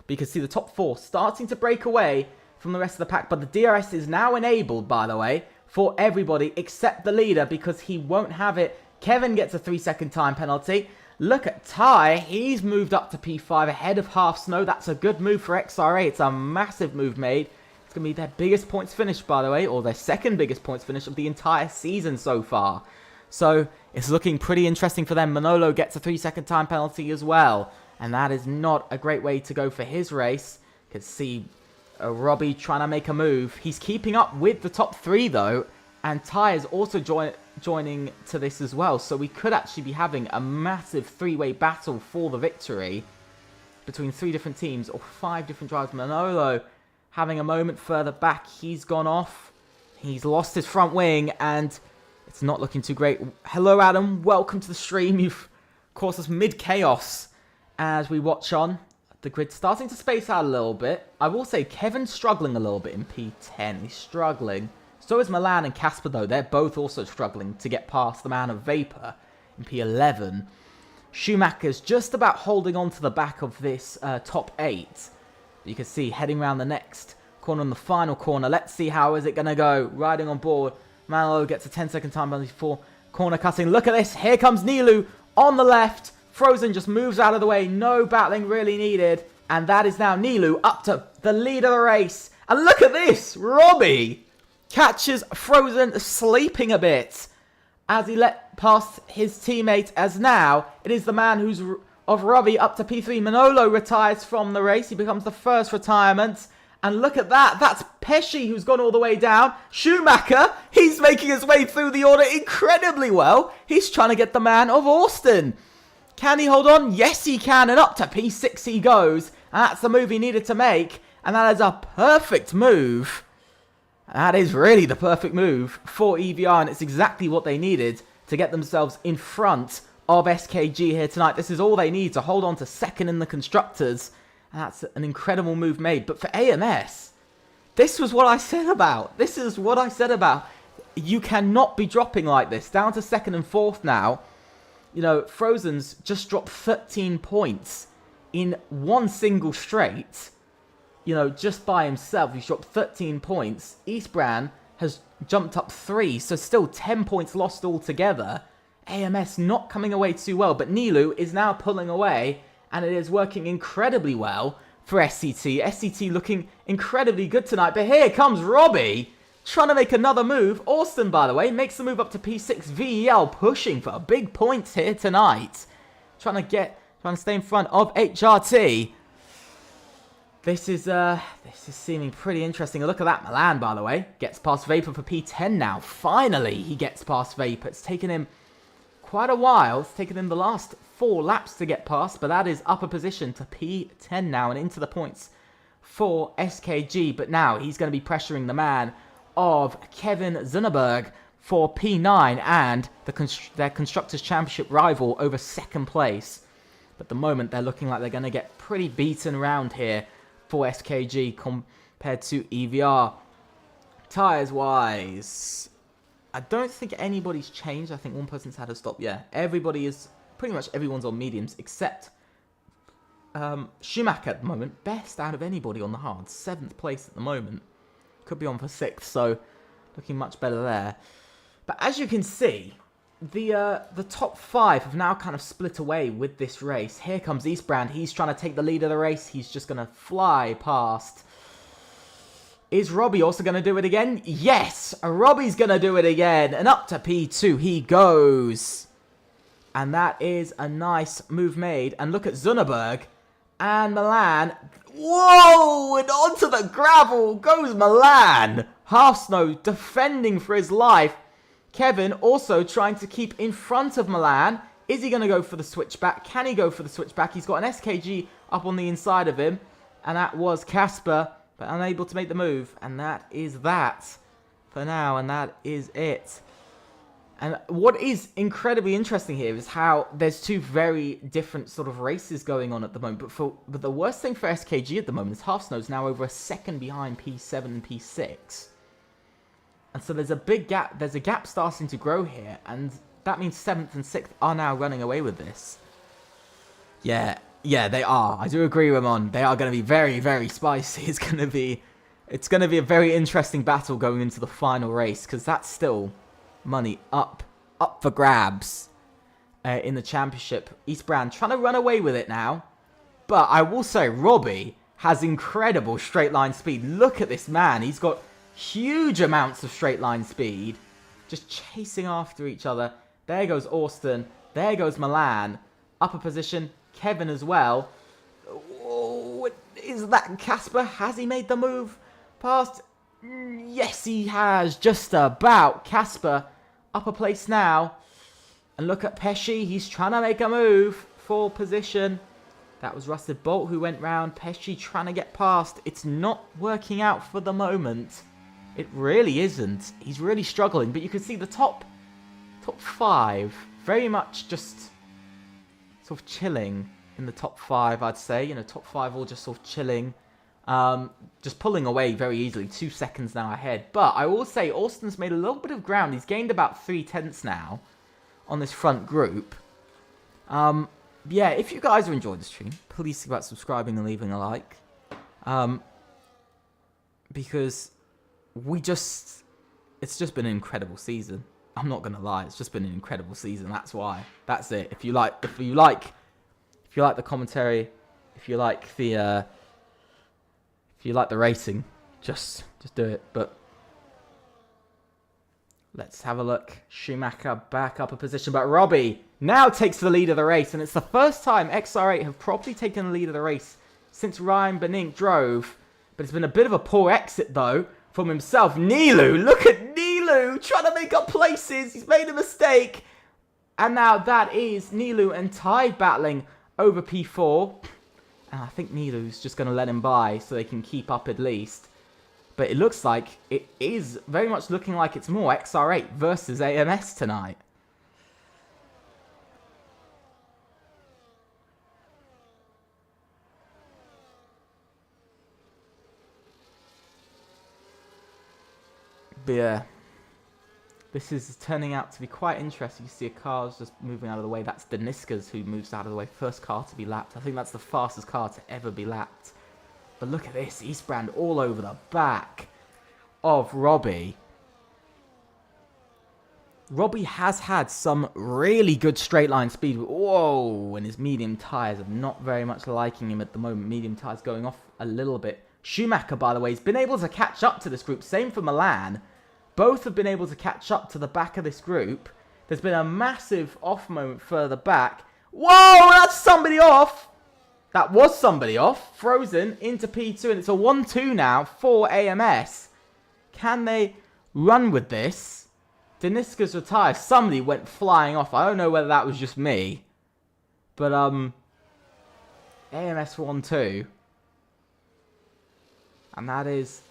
Because see, the top 4 starting to break away from the rest of the pack, but the DRS is now enabled, by the way, for everybody except the leader because he won't have it. Kevin gets a 3-second time penalty. Look at Ty, he's moved up to P5 ahead of Half Snow. That's a good move for XRA. It's a massive move made. It's going to be their biggest points finish, by the way, or their second biggest points finish of the entire season so far. So it's looking pretty interesting for them. Manolo gets a 3-second time penalty as well, and that is not a great way to go for his race. You can see Robbie trying to make a move. He's keeping up with the top 3 though, and Ty is also joining to this as well. So we could actually be having a massive 3-way battle for the victory between 3 different teams or 5 different drivers. Manolo having a moment further back. He's gone off. He's lost his front wing and it's not looking too great. Hello Adam, welcome to the stream. You've caused us mid-chaos as we watch on. The grid starting to space out a little bit. I will say Kevin's struggling a little bit in P10. He's struggling. So is Milan and Casper though. They're both also struggling to get past the man of Vapor in P11. Schumacher's just about holding on to the back of this top 8. You can see heading around the next corner on the final corner. Let's see how is it going to go. Riding on board. Manolo gets a 10-second time penalty for corner cutting. Look at this. Here comes Nilu on the left. Frozen just moves out of the way. No battling really needed. And that is now Nilu up to the lead of the race. And look at this. Robbie catches Frozen sleeping a bit as he let past his teammate, as now it is the man who's of Robbie up to P3. Manolo retires from the race. He becomes the first retirement. And look at that. That's Pesci who's gone all the way down. Schumacher, he's making his way through the order incredibly well. He's trying to get the man of Austin. Can he hold on? Yes, he can. And up to P6 he goes. And that's the move he needed to make. And that is a perfect move. That is really the perfect move for EVR. And it's exactly what they needed to get themselves in front of SKG here tonight. This is all they need to hold on to second in the Constructors. And that's an incredible move made. But for AMS, this was what I said about. This is what I said about. You cannot be dropping like this. Down to second and fourth now. You know, Frozen's just dropped 13 points in one single straight. You know, just by himself, he's dropped 13 points. Eastbrand has jumped up 3, so still 10 points lost altogether. AMS not coming away too well, but Nilu is now pulling away, and it is working incredibly well for SCT. SCT looking incredibly good tonight. But here comes Robbie trying to make another move. Austin, by the way, makes the move up to P6. VEL pushing for big points here tonight. Trying to stay in front of HRT. This is seeming pretty interesting. Look at that. Milan, by the way, gets past Vapor for P10 now. Finally, he gets past Vapor. It's taken him quite a while. It's taken him the last 4 laps to get past, but that is upper position to P10 now and into the points for SKG. But now he's going to be pressuring the man of Kevin Zunneberg for P9 and their Constructors' Championship rival over second place. But at the moment, they're looking like they're going to get pretty beaten around here for SKG compared to EVR. Tyres-wise, I don't think anybody's changed. I think one person's had a stop. Yeah, pretty much everyone's on mediums except Schumacher at the moment. Best out of anybody on the hard. 7th place at the moment. Could be on for 6th, so looking much better there. But as you can see, the top 5 have now kind of split away with this race. Here comes Eastbrand. He's trying to take the lead of the race. He's just going to fly past. Is Robbie also going to do it again? Yes! Robbie's going to do it again. And up to P2 he goes. And that is a nice move made. And look at Zunneberg and Milan. Whoa! And onto the gravel goes Milan. Half Snow defending for his life. Kevin also trying to keep in front of Milan. Is he going to go for the switchback? Can he go for the switchback? He's got an SKG up on the inside of him. And that was Casper, but unable to make the move. And that is that for now. And that is it. And what is incredibly interesting here is how there's 2 very different sort of races going on at the moment. But the worst thing for SKG at the moment is Half Snow's now over a second behind P7 and P6. And so there's a big gap. There's a gap starting to grow here. And that means 7th and 6th are now running away with this. Yeah, they are. I do agree, Ramon. They are going to be very, very spicy. It's going to be a very interesting battle going into the final race. Because that's still money up for grabs in the championship. Eastbrand trying to run away with it now. But I will say, Robbie has incredible straight line speed. Look at this man. He's got huge amounts of straight line speed. Just chasing after each other. There goes Austin. There goes Milan. Upper position. Kevin as well. Oh, is that Casper? Has he made the move past? Yes, he has. Just about. Casper upper place now. And look at Pesci. He's trying to make a move for position. That was Rusted Bolt who went round. Pesci trying to get past. It's not working out for the moment. It really isn't. He's really struggling. But you can see the top 5 very much just sort of chilling in the top 5, I'd say. You know, top 5 all just sort of chilling. Just pulling away very easily. 2 seconds now ahead. But I will say Austin's made a little bit of ground. He's gained about 3/10 now on this front group. Yeah, if you guys are enjoying the stream, please think about subscribing and leaving a like. Because it's just been an incredible season. I'm not gonna lie, it's just been an incredible season. That's why. That's it. If you like the commentary, if you like the racing, just do it. But let's have a look. Schumacher back up a position, but Robbie now takes the lead of the race, and it's the first time XR8 have properly taken the lead of the race since Ryan Benink drove. But it's been a bit of a poor exit though from himself. Nilu, look at Nilu trying to make up places. He's made a mistake. And now that is Nilu and Tide battling over P4. And I think Nilu's just going to let him by so they can keep up at least. But it looks like it is very much looking like it's more XR8 versus AMS tonight. But yeah, this is turning out to be quite interesting. You see a car's just moving out of the way. That's Daniskas who moves out of the way. First car to be lapped. I think that's the fastest car to ever be lapped. But look at this. Eastbrand all over the back of Robbie. Robbie has had some really good straight line speed. Whoa, and his medium tyres are not very much liking him at the moment. Medium tyres going off a little bit. Schumacher, by the way, has been able to catch up to this group. Same for Milan. Both have been able to catch up to the back of this group. There's been a massive off moment further back. Whoa, that's somebody off. That was somebody off. Frozen into P2, and it's a 1-2 now for AMS. Can they run with this? Deniska's retired. Somebody went flying off. I don't know whether that was just me. But, AMS 1-2. And that's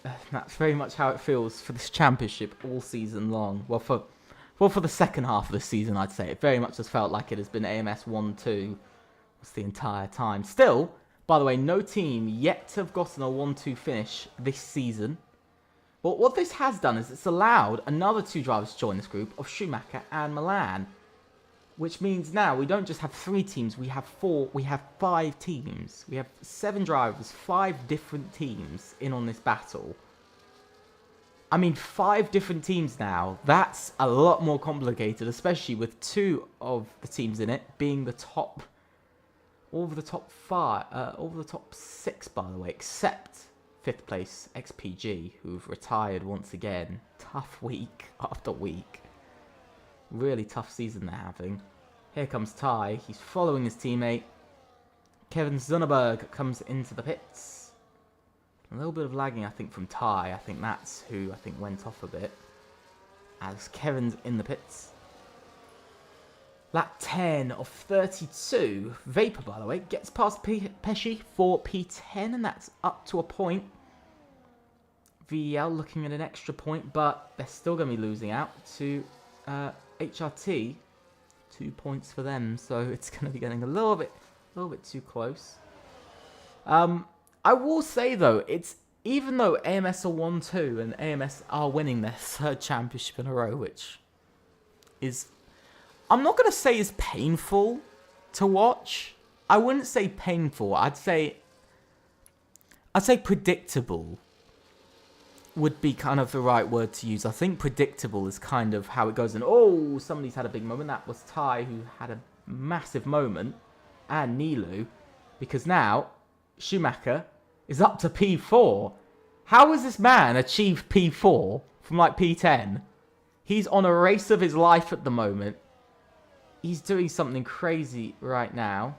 very much how it feels for this championship all season long. Well, for the second half of the season, I'd say. It very much has felt like it has been AMS 1-2 the entire time. Still, by the way, no team yet to have gotten a 1-2 finish this season. But what this has done is it's allowed another 2 drivers to join this group of Schumacher and Milan. Which means now we don't just have 3 teams, we have 5 teams. We have 7 drivers, 5 different teams in on this battle. I mean, 5 different teams now. That's a lot more complicated, especially with 2 of the teams in it being the top, all of the top 6, by the way, except 5th place XPG, who've retired once again. Tough week after week. Really tough season they're having. Here comes Ty. He's following his teammate. Kevin Zunneberg comes into the pits. A little bit of lagging, I think, from Ty. I think that's who went off a bit. As Kevin's in the pits. Lap 10 of 32. Vapor, by the way, gets past Pesci for P10, and that's up to a point. VEL looking at an extra point, but they're still going to be losing out to HRT. 2 points for them, so it's going to be getting a little bit too close. I will say, though, even though AMS are 1-2 and AMS are winning their 3rd championship in a row, which is... I'm not going to say is painful to watch. I wouldn't say painful. I'd say predictable would be kind of the right word to use. I think predictable is kind of how it goes. And oh, somebody's had a big moment. That was Ty, who had a massive moment. And Nilu. Because now Schumacher is up to P4. How has this man achieved P4 from like P10? He's on a race of his life at the moment. He's doing something crazy right now.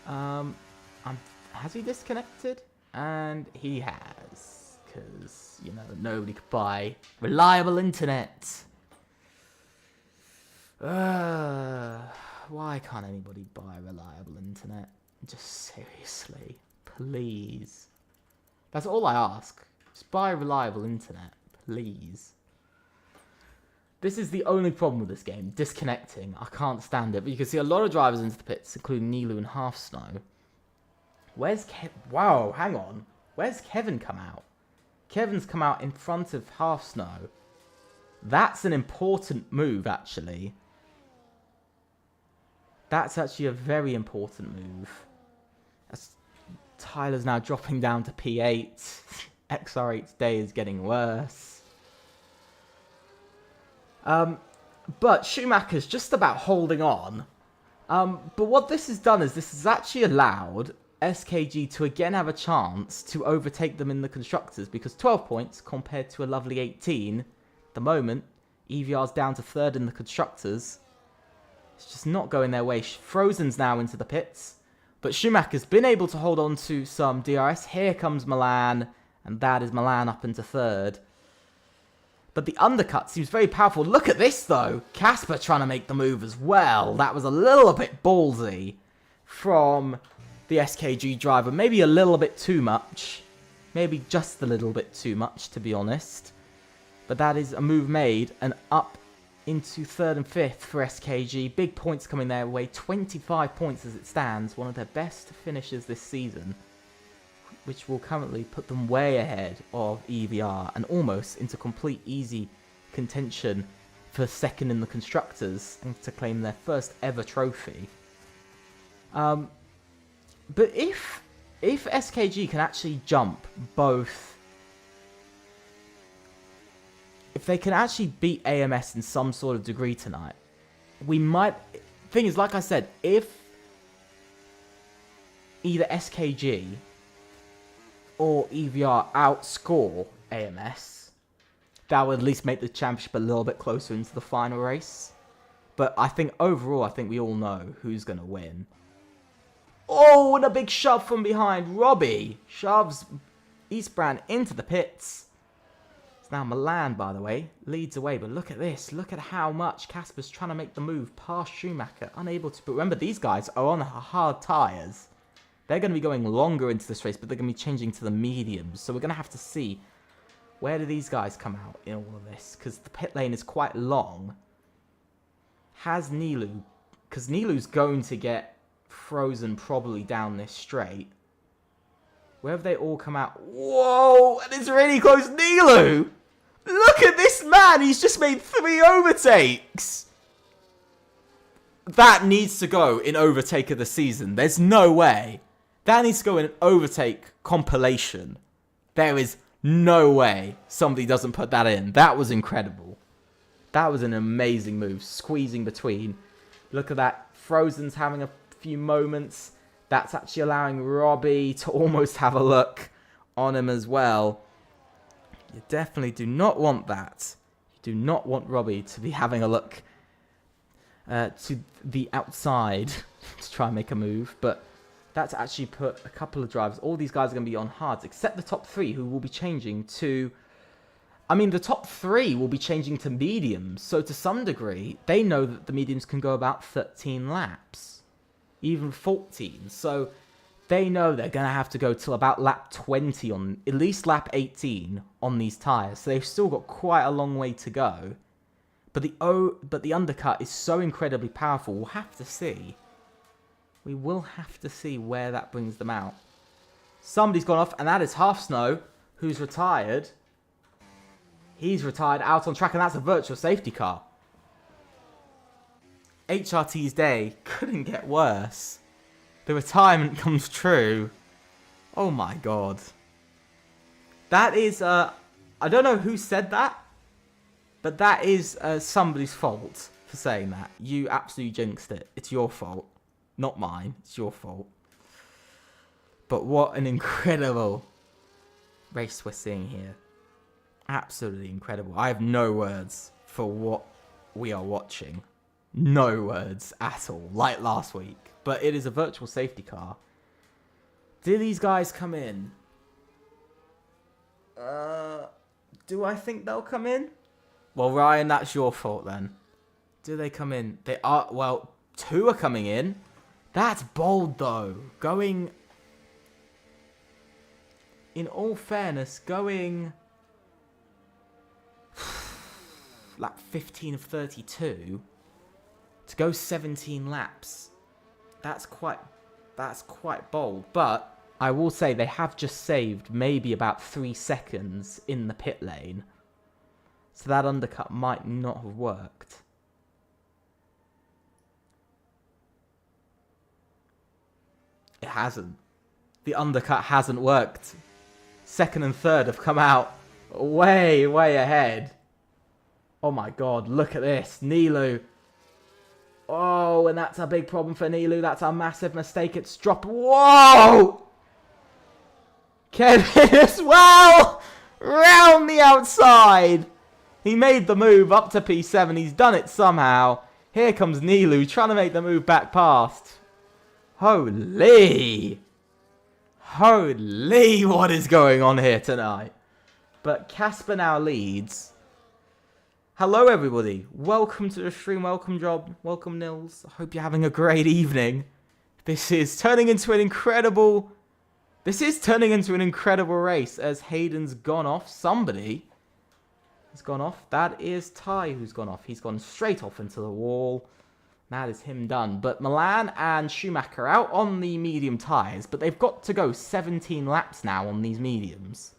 Has he disconnected? And he has. Because, you know, nobody could buy reliable internet. Why can't anybody buy reliable internet? Just seriously. Please. That's all I ask. Just buy reliable internet. Please. This is the only problem with this game. Disconnecting. I can't stand it. But you can see a lot of drivers into the pits, including Nilu and Half Snow. Where's Kevin? Wow, hang on. Where's Kevin come out? Kevin's come out in front of Half Snow. That's an important move, actually. That's actually a very important move. Tyler's now dropping down to P8. XR8's day is getting worse. But Schumacher's just about holding on. But what this has done is this has actually allowed SKG to again have a chance to overtake them in the Constructors, because 12 points compared to a lovely 18. At the moment, EVR's down to 3rd in the Constructors. It's just not going their way. Frozen's now into the pits. But Schumacher's been able to hold on to some DRS. Here comes Milan, and that is Milan up into 3rd. But the undercut seems very powerful. Look at this, though. Casper trying to make the move as well. That was a little bit ballsy from the SKG driver. Maybe a little bit too much. Maybe just a little bit too much, to be honest. But that is a move made, and up into 3rd and 5th for SKG. Big points coming their way. 25 points as it stands. One of their best finishes this season, which will currently put them way ahead of EVR and almost into complete easy contention for 2nd in the Constructors and to claim their first ever trophy. But if SKG can actually jump both if they can actually beat AMS in some sort of degree tonight, we might... Thing is, like I said, if either SKG or EVR outscore AMS, that would at least make the championship a little bit closer into the final race. But I think overall, I think we all know who's going to win. Oh, and a big shove from behind. Robbie shoves Eastbrand into the pits. It's now Milan, by the way, leads away. But look at this. Look at how much Casper's trying to make the move past Schumacher. Unable to. But remember, these guys are on hard tyres. They're going to be going longer into this race, but they're going to be changing to the mediums. So we're going to have to see, where do these guys come out in all of this? Because the pit lane is quite long. Has Nilu, because Nilu's going to get frozen probably down this straight. Where have they all come out? Whoa, and it's really close. Nilu! Look at this man, he's just made 3 overtakes. That needs to go in overtake of the season. There's no way. That needs to go in an overtake compilation. There is no way somebody doesn't put that in. That was incredible. That was an amazing move. Squeezing between. Look at that. Frozen's having a few moments. That's actually allowing Robbie to almost have a look on him as well. You definitely do not want that. You do not want Robbie to be having a look to the outside to try and make a move. But that's actually put a couple of drivers. All these guys are going to be on hards, except the top 3 who will be changing to... I mean, the top 3 will be changing to mediums. So to some degree, they know that the mediums can go about 13 laps. Even 14. So they know they're going to have to go till about lap 20 on... At least lap 18 on these tyres. So they've still got quite a long way to go. But the undercut is so incredibly powerful. We'll have to see. We will have to see where that brings them out. Somebody's gone off, and that is Half Snow, who's retired. He's retired out on track, and that's a virtual safety car. HRT's day couldn't get worse. The retirement comes true. Oh my god. That is, I don't know who said that, but that is somebody's fault for saying that. You absolutely jinxed it. It's your fault. Not mine. It's your fault. But what an incredible race we're seeing here. Absolutely incredible. I have no words for what we are watching. No words at all. Like last week. But it is a virtual safety car. Do these guys come in? Do I think they'll come in? Well, Ryan, that's your fault then. Do they come in? They are. Well, 2 are coming in. That's bold, though. Going... In all fairness, going... lap 15 of 32... To go 17 laps... That's quite bold. But, I will say, they have just saved maybe about 3 seconds in the pit lane. So that undercut might not have worked. It hasn't. The undercut hasn't worked. 2nd and 3rd have come out way, way ahead. Oh my god, look at this. Nilu. Oh, and that's a big problem for Nilu. That's a massive mistake. It's dropped. Whoa! Kevin as well! Round the outside. He made the move up to P7. He's done it somehow. Here comes Nilu trying to make the move back past. Holy! Holy, what is going on here tonight? But Casper now leads. Hello, everybody. Welcome to the stream. Welcome, Job. Welcome, Nils. I hope you're having a great evening. This is turning into an incredible... This is turning into an incredible race as Hayden's gone off. Somebody has gone off. That is Ty who's gone off. He's gone straight off into the wall. That is him done. But Milan and Schumacher out on the medium tyres. But they've got to go 17 laps now on these mediums.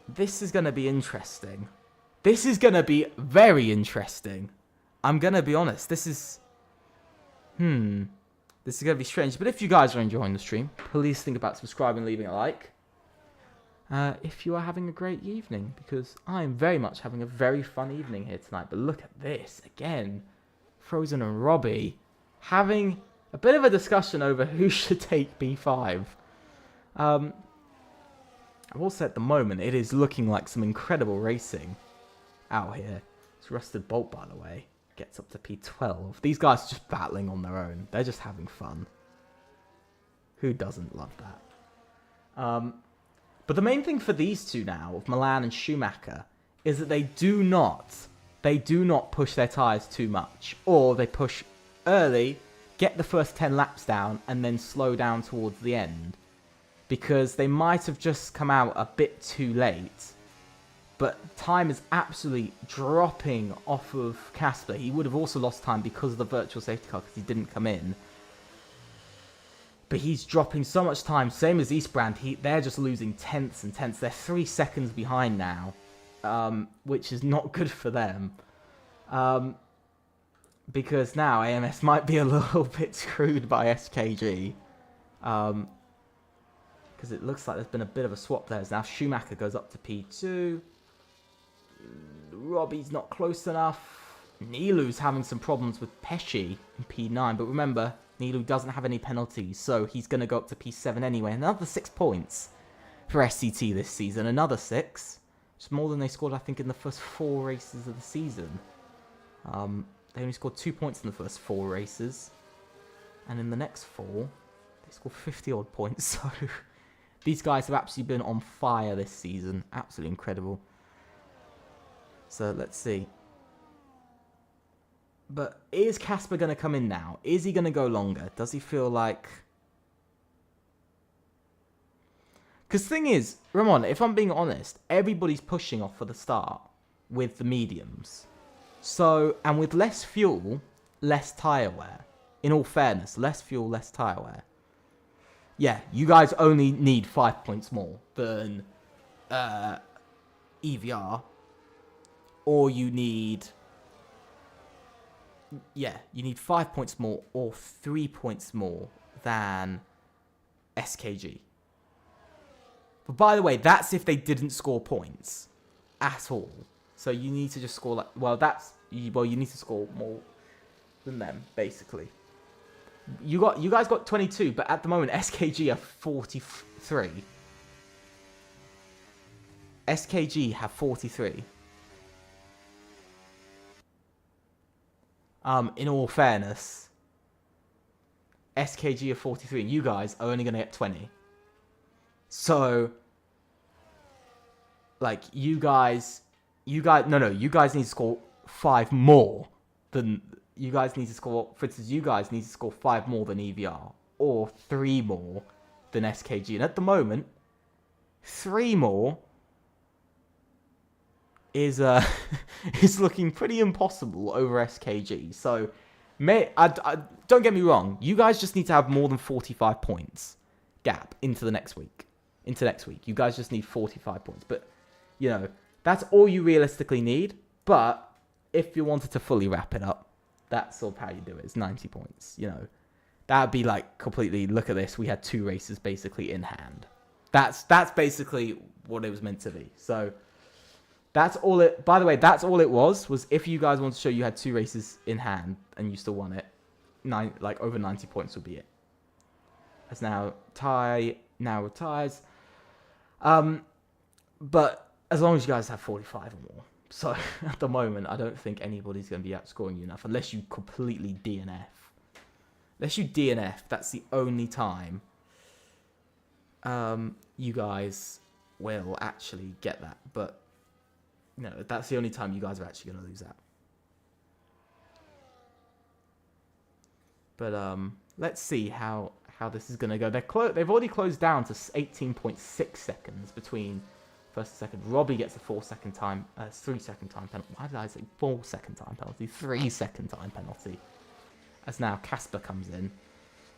This is going to be interesting. This is going to be very interesting. I'm going to be honest. This is... This is going to be strange. But if you guys are enjoying the stream, please think about subscribing and leaving a like. if you are having a great evening, because I am very much having a very fun evening here tonight. But look at this again. Frozen and Robbie having a bit of a discussion over who should take B5. I will say at the moment it is looking like some incredible racing out here. It's Rusted Bolt, by the way, gets up to P12. These guys are just battling on their own. They're just having fun. Who doesn't love that? But the main thing for these two now, of Milan and Schumacher, is that they do not push their tyres too much. Or they push early, get the first 10 laps down, and then slow down towards the end. Because they might have just come out a bit too late. But time is absolutely dropping off of Casper. He would have also lost time because of the virtual safety car, because he didn't come in. But he's dropping so much time. Same as Eastbrand. They're just losing tenths and tenths. They're 3 seconds behind now. Which is not good for them. Because now AMS might be a little bit screwed by SKG. Because it looks like there's been a bit of a swap there. Now Schumacher goes up to P2. Robbie's not close enough. Nilu's having some problems with Pesci in P9. But remember, Nilu doesn't have any penalties. So he's going to go up to P7 anyway. Another 6 points for SCT this season. Another 6. It's more than they scored, I think, in the first 4 races of the season. They only scored 2 points in the first 4 races. And in the next 4, they scored 50-odd points. So these guys have absolutely been on fire this season. Absolutely incredible. So let's see. But is Casper going to come in now? Is he going to go longer? Does he feel like... Because the thing is, Ramon, if I'm being honest, everybody's pushing off for the start with the mediums. So, and with less fuel, less tyre wear. In all fairness, less fuel, less tyre wear. Yeah, you guys only need 5 points more than EVR. Or you need... Yeah, you need 5 points more or 3 points more than SKG. But by the way, that's if they didn't score points at all. So you need to just score like... Well, you need to score more than them, basically. You guys got 22, but at the moment, SKG are 43. SKG have 43. In all fairness, SKG are 43, and you guys are only going to get 20. So, like, you guys need to score 5 more than... You guys need to score... For instance, you guys need to score 5 more than EVR. Or 3 more than SKG. And at the moment, 3 more is looking pretty impossible over SKG. So, don't get me wrong. You guys just need to have more than 45 points gap into next week. You guys just need 45 points. But, you know, that's all you realistically need. But if you wanted to fully wrap it up, that's sort of how you do it. It's 90 points, you know. That would be like completely, look at this. We had 2 races basically in hand. That's basically what it was meant to be. So that's all it, by the way, that's all it was if you guys want to show you had 2 races in hand and you still won it, over 90 points would be it. As now now retires. But as long as you guys have 45 or more. So, at the moment, I don't think anybody's going to be outscoring you enough. Unless you completely DNF. Unless you DNF, that's the only time you guys will actually get that. But, no, that's the only time you guys are actually going to lose that. But, let's see how this is going to go. They've already closed down to 18.6 seconds between... First and second. Robbie gets a 4-second time, 3-second time penalty. Why did I say 4-second time penalty? 3-second time penalty. As now Casper comes in.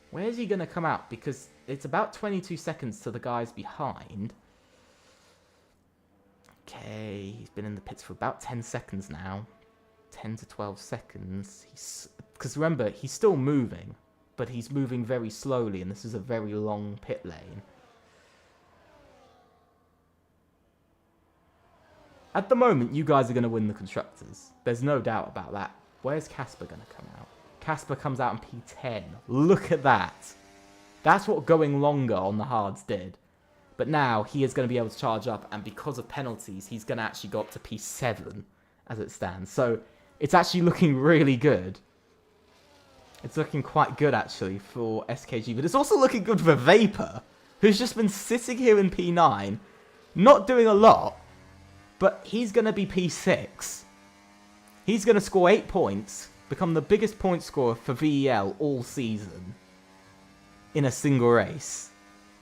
Where's he going to come out? Because it's about 22 seconds to the guys behind. Okay, he's been in the pits for about 10 seconds now. 10 to 12 seconds. Because remember, he's still moving. But he's moving very slowly, and this is a very long pit lane. At the moment, you guys are going to win the Constructors. There's no doubt about that. Where's Casper going to come out? Casper comes out in P10. Look at that. That's what going longer on the hards did. But now he is going to be able to charge up, and because of penalties, he's going to actually go up to P7 as it stands. So it's actually looking really good. It's looking quite good, actually, for SKG. But it's also looking good for Vapor, who's just been sitting here in P9, not doing a lot, but he's going to be P6. He's going to score 8 points, become the biggest point scorer for VEL all season in a single race.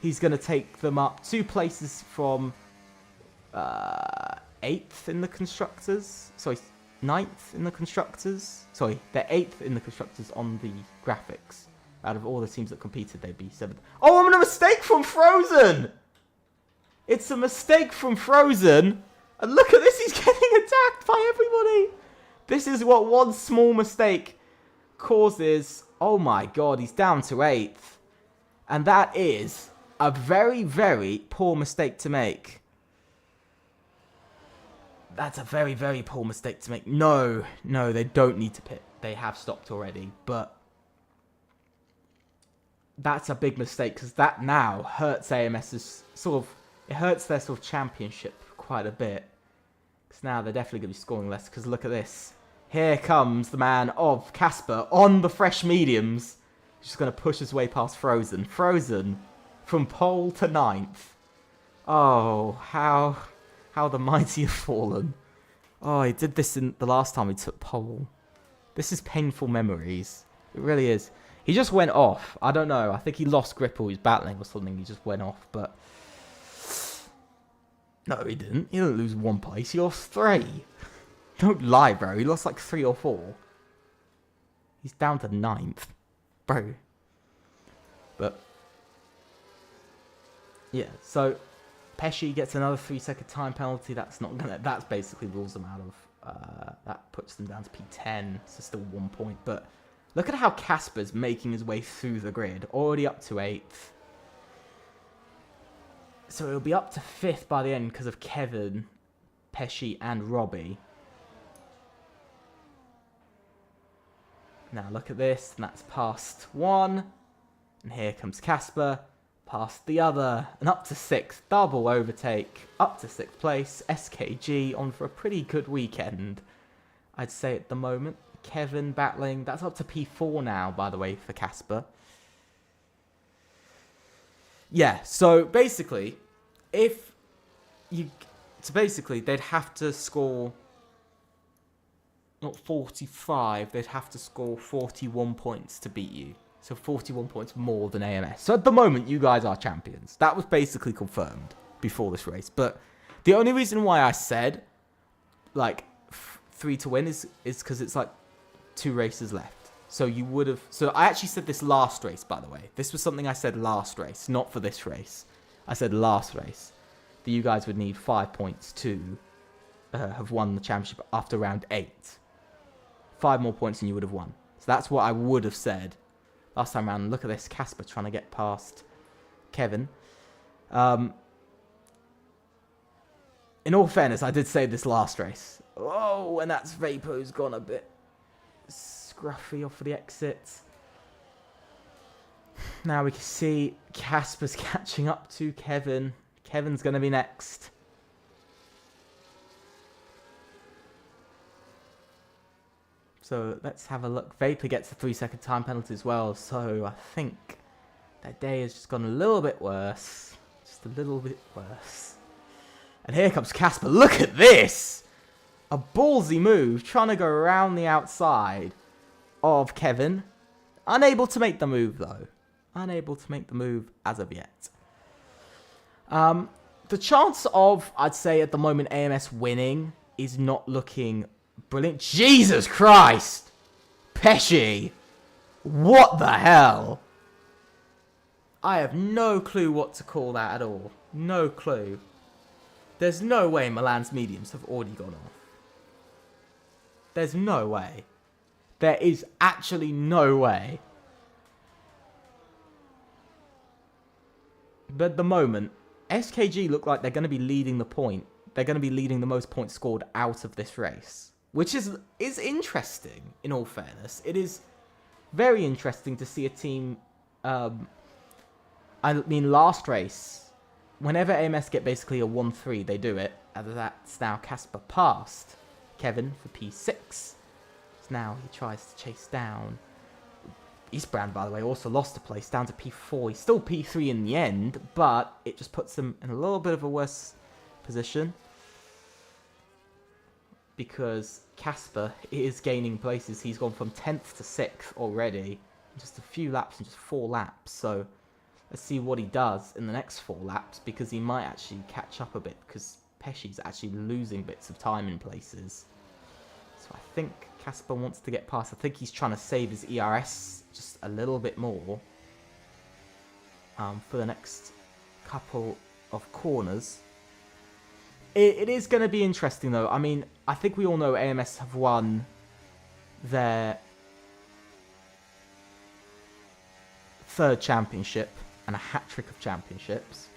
He's going to take them up 2 places from 8th in the Constructors. Sorry, 9th in the Constructors. Sorry, they're 8th in the Constructors on the graphics. Out of all the teams that competed, they'd be 7th. Oh, I'm a mistake from Frozen! It's a mistake from Frozen. And look at this, he's getting attacked by everybody. This is what one small mistake causes. Oh my god, he's down to 8th. And that is a very, very poor mistake to make. That's a very, very poor mistake to make. No, they don't need to pit. They have stopped already. But that's a big mistake because that now hurts AMS's sort of... It hurts their sort of championship quite a bit. Because now they're definitely going to be scoring less. Because look at this. Here comes the man of Casper on the fresh mediums. He's just going to push his way past Frozen. Frozen from pole to 9th. Oh, how the mighty have fallen. Oh, he did this in the last time he took pole. This is painful memories. It really is. He just went off. I don't know. I think he lost grip or he was battling or something. He just went off, but... No, he didn't. He didn't lose 1 place. He lost 3. Don't lie, bro. He lost like 3 or 4. He's down to 9th. Bro. But... Yeah, so... Pesci gets another 3-second time penalty. That's not gonna... That's basically rules them out of... that puts them down to P10. So still 1 point. But look at how Casper's making his way through the grid. Already up to 8th. So it'll be up to 5th by the end because of Kevin, Pesci, and Robbie. Now look at this. And that's past 1. And here comes Casper. Past the other. And up to 6th. Double overtake. Up to 6th place. SKG on for a pretty good weekend, I'd say at the moment. Kevin battling. That's up to P4 now, by the way, for Casper. Yeah, so basically, they'd have to score, not 45, they'd have to score 41 points to beat you. So 41 points more than AMS. So at the moment, you guys are champions. That was basically confirmed before this race. But the only reason why I said, like, 3 to win is because it's like 2 races left. So you would have... So I actually said this last race, by the way. This was something I said last race, not for this race. I said last race that you guys would need 5 points to have won the championship after round 8. 5 more points and you would have won. So that's what I would have said last time around. Look at this, Casper trying to get past Kevin. In all fairness, I did say this last race. Oh, and that's Vapo's gone a bit scruffy off of the exit. Now we can see Casper's catching up to Kevin. Kevin's going to be next. So let's have a look. Vapor gets a 3-second time penalty as well. So I think their day has just gone a little bit worse. Just a little bit worse. And here comes Casper. Look at this! A ballsy move, trying to go around the outside of Kevin. Unable to make the move, though. Unable to make the move as of yet. The chance of, I'd say at the moment, AMS winning is not looking brilliant. Jesus Christ! Pesci! What the hell? I have no clue what to call that at all. No clue. There's no way Milan's mediums have already gone off. There's no way. There is actually no way. But at the moment, SKG look like they're going to be leading the point they're going to be leading the most points scored out of this race, which is interesting, in all fairness. It is very interesting to see a team... I mean, last race, whenever AMS get basically a 1-3, they do it. And that's now Casper passed Kevin for P6. So now he tries to chase down... Eastbrand, by the way, also lost a place down to P4. He's still P3 in the end, but it just puts him in a little bit of a worse position. Because Casper is gaining places. He's gone from 10th to 6th already. Just a few laps and just 4 laps. So let's see what he does in the next 4 laps, because he might actually catch up a bit, because Pesci's actually losing bits of time in places. So I think Casper wants to get past. I think he's trying to save his ERS just a little bit more for the next couple of corners. It is going to be interesting, though. I mean, I think we all know AMS have won their 3rd championship and a hat-trick of championships.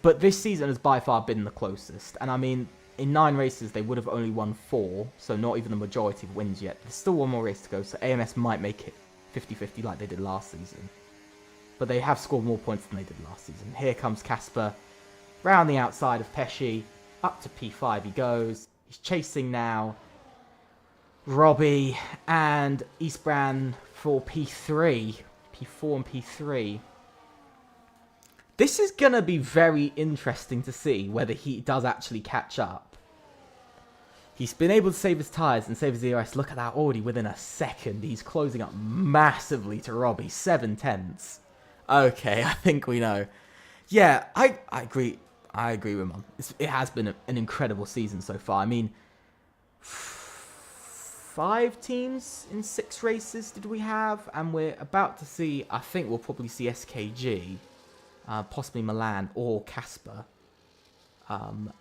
But this season has by far been the closest. And I mean, in 9 races, they would have only won 4, so not even the majority of wins yet. There's still one more race to go, so AMS might make it 50-50 like they did last season. But they have scored more points than they did last season. Here comes Casper, round the outside of Pesci, up to P5 he goes. He's chasing now Robbie and Eastbrand for P3. P4 and P3. This is going to be very interesting to see whether he does actually catch up. He's been able to save his tyres and save his ERS. Look at that, already within a second. He's closing up massively to Robbie. 7/10. Okay, I think we know. Yeah, I agree. I agree with Mum. It has been an incredible season so far. I mean, 5 teams in 6 races did we have? And we're about to see, I think we'll probably see SKG, possibly Milan or Casper,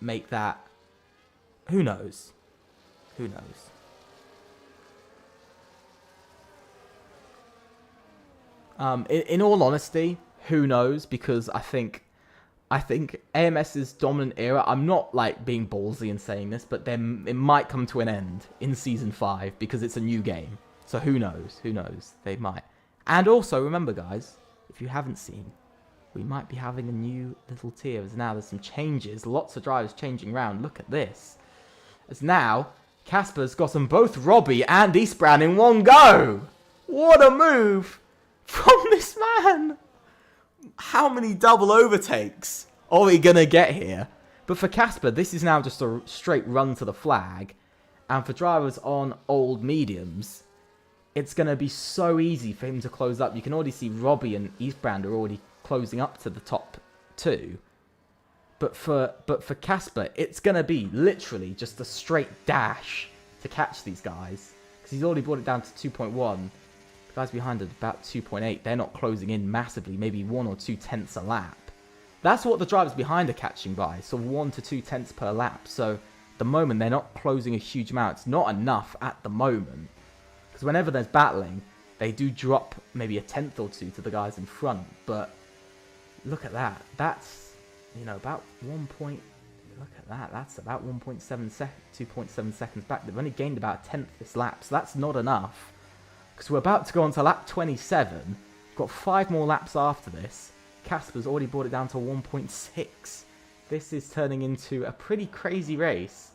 make that. Who knows? Who knows? In all honesty, who knows? Because I think AMS's dominant era, I'm not like being ballsy in saying this, but then it might come to an end in Season 5 because it's a new game. So who knows? Who knows? They might. And also, remember guys, if you haven't seen, we might be having a new little tier. As now there's some changes, lots of drivers changing around. Look at this. As now, Casper's got them both Robbie and Eastbrand in one go. What a move from this man. How many double overtakes are we going to get here? But for Casper, this is now just a straight run to the flag. And for drivers on old mediums, it's going to be so easy for him to close up. You can already see Robbie and Eastbrand are already closing up to the top 2. But for Casper, it's going to be literally just a straight dash to catch these guys. Because he's already brought it down to 2.1. The guys behind are about 2.8. They're not closing in massively, maybe 1 or 2 tenths a lap. That's what the drivers behind are catching by. So 1 to 2 tenths per lap. So at the moment, they're not closing a huge amount. It's not enough at the moment. Because whenever there's battling, they do drop maybe a tenth or 2 to the guys in front. But look at that. That's... You know, about 1 point... Look at that. That's about 1.7 2.7 seconds back. They've only gained about a tenth this lap. So that's not enough. Because we're about to go on to lap 27. We've got 5 more laps after this. Casper's already brought it down to 1.6. This is turning into a pretty crazy race.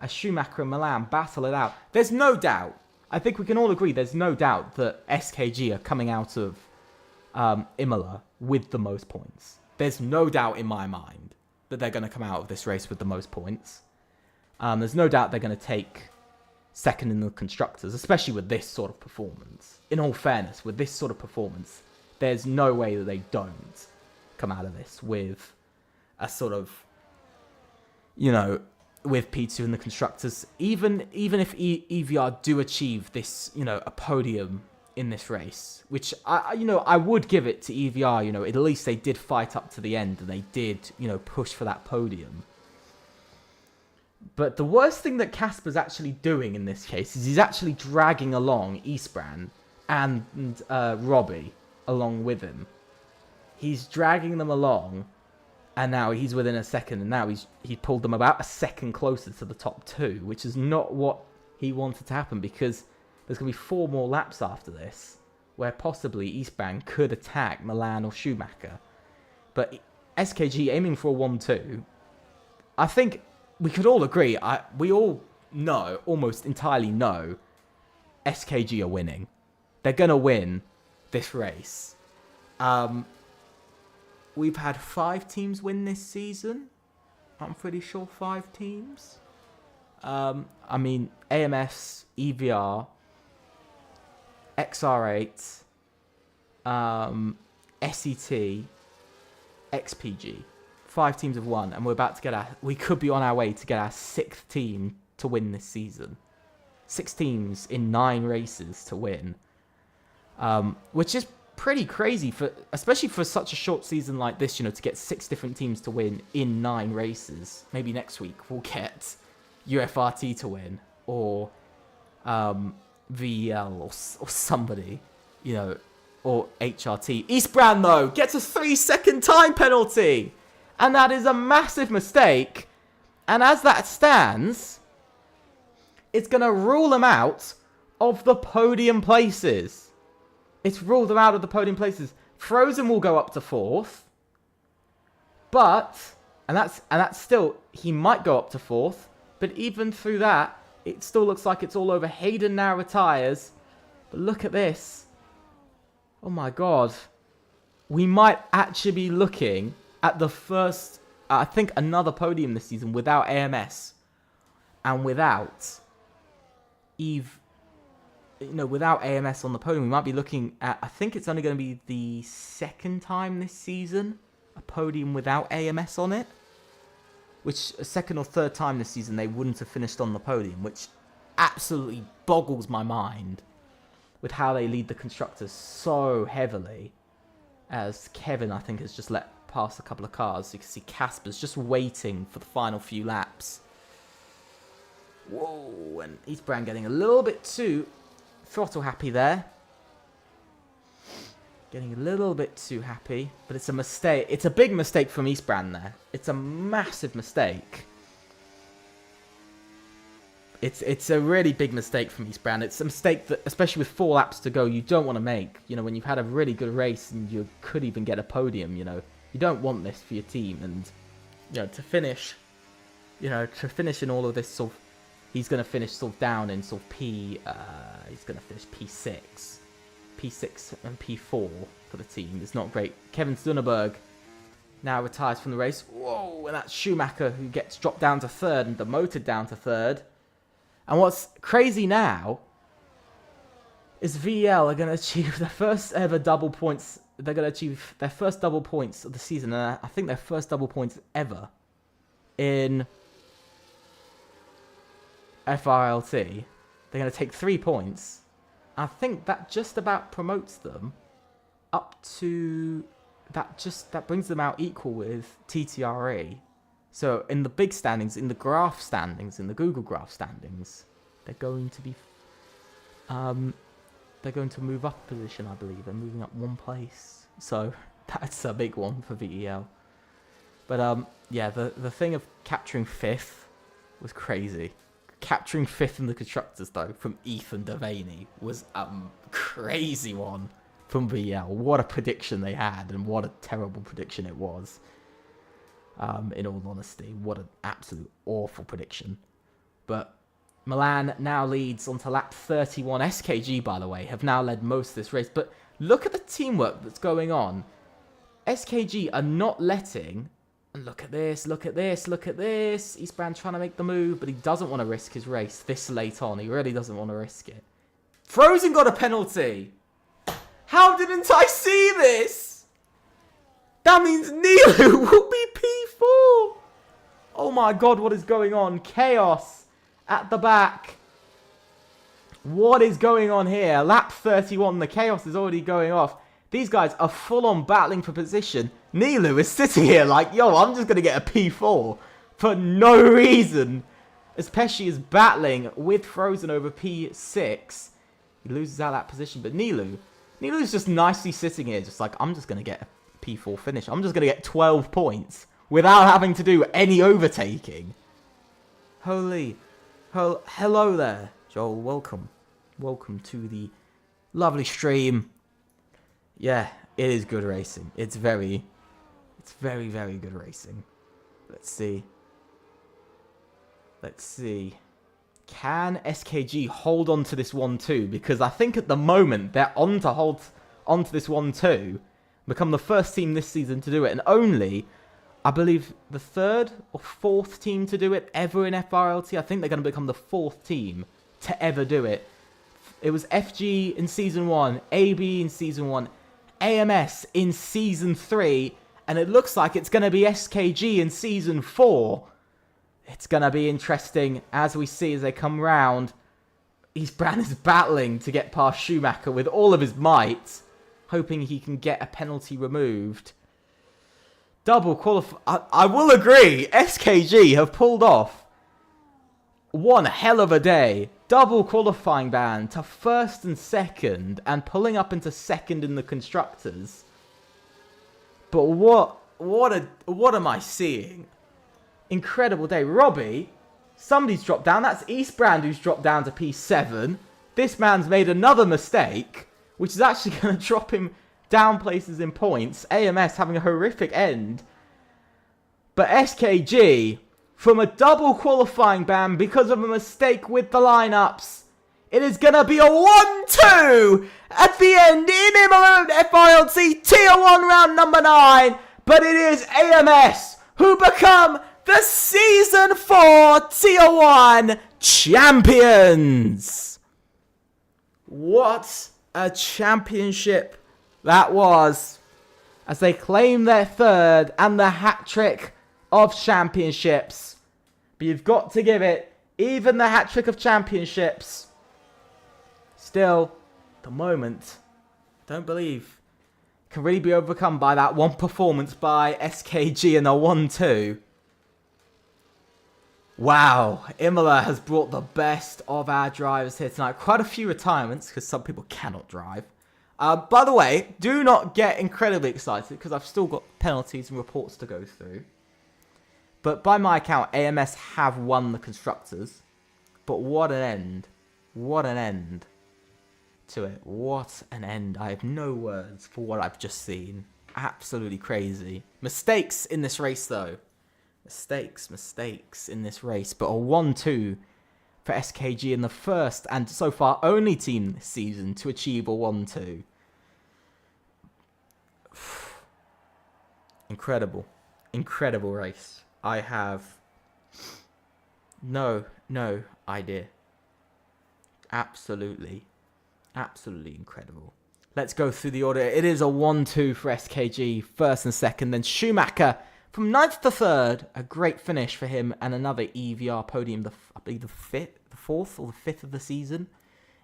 As Schumacher and Milan battle it out. There's no doubt. I think we can all agree there's no doubt that SKG are coming out of Imola with the most points. There's no doubt in my mind that they're going to come out of this race with the most points. There's no doubt they're going to take second in the constructors, especially with this sort of performance. In all fairness, with this sort of performance, there's no way that they don't come out of this with a sort of, you know, with P2 in the constructors. Even if EVR do achieve this, you know, a podium in this race, which I would give it to EVR. You know, at least they did fight up to the end and they did, you know, push for that podium. But the worst thing that Casper's actually doing in this case is he's actually dragging along Eastbrand and Robbie along with him. He's dragging them along And now he's within a second, and now he pulled them about a second closer to the top 2, which is not what he wanted to happen, because there's going to be 4 more laps after this, where possibly Eastbrand could attack Milan or Schumacher. But SKG aiming for a 1-2, I think we could all agree, we all know, almost entirely know, SKG are winning. They're going to win this race. We've had 5 teams win this season. I'm pretty sure 5 teams. I mean, AMS, EVR, XR8, SET, XPG. 5 teams have won, and we're about to get we could be on our way to get our 6th team to win this season. 6 teams in 9 races to win. Which is pretty crazy, especially for such a short season like this, to get 6 different teams to win in 9 races. Maybe next week we'll get UFRT to win, or VEL, or somebody, or HRT. Eastbrand, though, gets a 3-second time penalty, and that is a massive mistake. And as that stands, it's going to rule them out of the podium places. It's ruled them out of the podium places. Frozen will go up to 4th. But, and that's still, he might go up to 4th. But even through that, it still looks like it's all over. Hayden now retires. But look at this. Oh my God. We might actually be looking at the first, I think, another podium this season without AMS. And without without AMS on the podium. We might be looking at, I think it's only going to be the 2nd time this season, a podium without AMS on it. Which, a 2nd or 3rd time this season, they wouldn't have finished on the podium, which absolutely boggles my mind with how they lead the constructors so heavily. As Kevin, I think, has just let pass a couple of cars. You can see Casper's just waiting for the final few laps. Whoa, and Eastbrand getting a little bit too throttle happy there. Getting a little bit too happy, but it's a mistake. It's a big mistake from Eastbrand there. It's a massive mistake. It's a really big mistake from Eastbrand. It's a mistake that, especially with 4 laps to go, you don't want to make. When you've had a really good race and you could even get a podium, you don't want this for your team. And, to finish in all of this sort of, he's going to finish sort of down in sort of he's going to finish P6 and P4 for the team. It's not great. Kevin Stunneberg now retires from the race. Whoa, and that's Schumacher who gets dropped down to 3rd and demoted down to 3rd. And what's crazy now is VL are going to achieve their first ever double points. They're going to achieve their first double points of the season. And I think their first double points ever in FRLT. They're going to take 3 points. I think that just about promotes them up to that brings them out equal with TTRE. So in the big standings, in the graph standings, in the Google graph standings, they're going to be they're going to move up a position, I believe. They're moving up 1 place. So that's a big one for VEL. But yeah, the thing of capturing 5th was crazy. Capturing 5th in the constructors, though, from Ethan Devaney was a crazy one from VL. What a prediction they had, and what a terrible prediction it was. In all honesty, what an absolute awful prediction. But Milan now leads onto lap 31. SKG, by the way, have now led most of this race. But look at the teamwork that's going on. SKG are not letting... And look at this, look at this, look at this. Eastbrand trying to make the move, but he doesn't want to risk his race this late on. He really doesn't want to risk it. Frozen got a penalty. How didn't I see this? That means Nilu will be P4. Oh my God, what is going on? Chaos at the back. What is going on here? Lap 31, the chaos is already going off. These guys are full-on battling for position. Nilu is sitting here like, yo, I'm just going to get a P4 for no reason. Especially as battling with Frozen over P6. He loses out that position. But Nilu's just nicely sitting here, just like, I'm just going to get a P4 finish. I'm just going to get 12 points without having to do any overtaking. Holy. Hello there, Joel. Welcome. Welcome to the lovely stream. Yeah, it is good racing. It's very, very good racing. Let's see. Can SKG hold on to this 1-2? Because I think at the moment they're on to this 1-2. Become the first team this season to do it. And only, I believe, the third or fourth team to do it ever in FRLT. I think they're going to become the fourth team to ever do it. It was FG in Season 1, AB in Season 1, AMS in Season 3, and it looks like it's going to be SKG in Season 4. It's going to be interesting as we see as they come round. Eastbrand is battling to get past Schumacher with all of his might, hoping he can get a penalty removed. Double qualify. I will agree, SKG have pulled off one hell of a day. Double qualifying ban to first and second, and pulling up into second in the constructors. But what am I seeing? Incredible day. Robbie, somebody's dropped down. That's Eastbrand who's dropped down to P7. This man's made another mistake, which is actually going to drop him down places in points. AMS having a horrific end. But SKG, from a double qualifying ban because of a mistake with the lineups, it is going to be a 1-2 at the end in Imola FRLT Tier 1 round number 9. But it is AMS who become the Season 4 Tier 1 champions. What a championship that was, as they claim their third and the hat-trick of championships. But you've got to give it, even the hat-trick of championships, still, at the moment, don't believe, can really be overcome by that one performance by SKG in a 1-2. Wow, Imola has brought the best of our drivers here tonight. Quite a few retirements, because some people cannot drive. By the way, do not get incredibly excited, because I've still got penalties and reports to go through. But by my account, AMS have won the Constructors. But what an end. What an end to it. What an end. I have no words for what I've just seen. Absolutely crazy. Mistakes in this race, though. Mistakes in this race. But a 1-2 for SKG in the first and so far only team this season to achieve a 1-2. Incredible race. I have no idea. Absolutely incredible. Let's go through the order. It is a 1-2 for SKG, first and second. Then Schumacher from 9th to 3rd. A great finish for him and another EVR podium, I believe the 4th or the 5th of the season.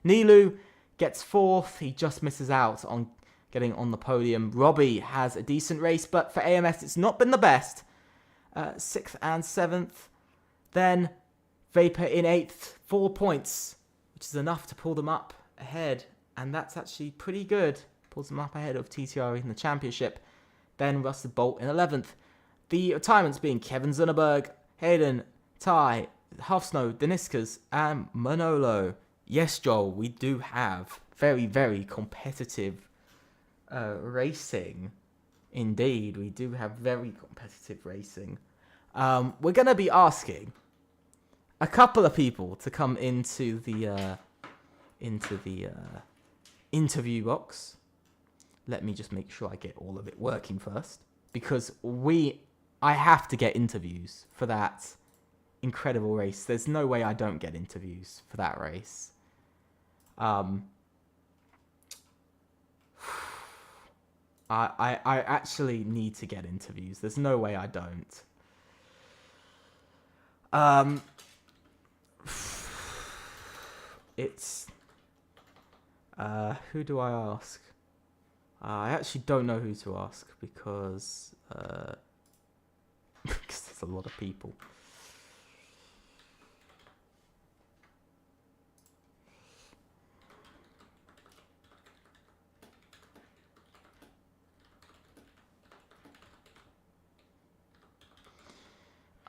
Nilu gets 4th. He just misses out on getting on the podium. Robbie has a decent race, but for AMS, it's not been the best. 6th and 7th. Then Vapor in 8th, 4 points, which is enough to pull them up ahead. And that's actually pretty good. Pulls them up ahead of TTR in the championship. Then Russell Bolt in 11th. The retirements being Kevin Zunneberg, Hayden, Ty, Halfsnow, Deniskas, and Manolo. Yes, Joel, we do have very competitive racing. Indeed, we do have very competitive racing. We're going to be asking a couple of people to come into the interview box. Let me just make sure I get all of it working first, because I have to get interviews for that incredible race. There's no way I don't get interviews for that race. I actually need to get interviews. There's no way I don't. It's... who do I ask? I actually don't know who to ask because there's a lot of people.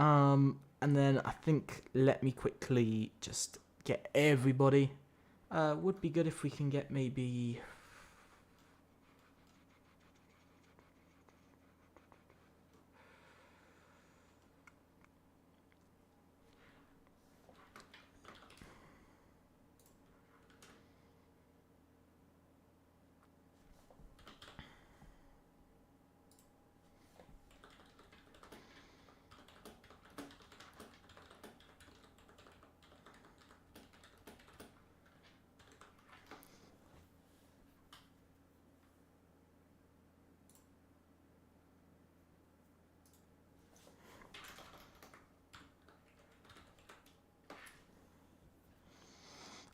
And then I think let me quickly just get everybody. Would be good if we can get maybe.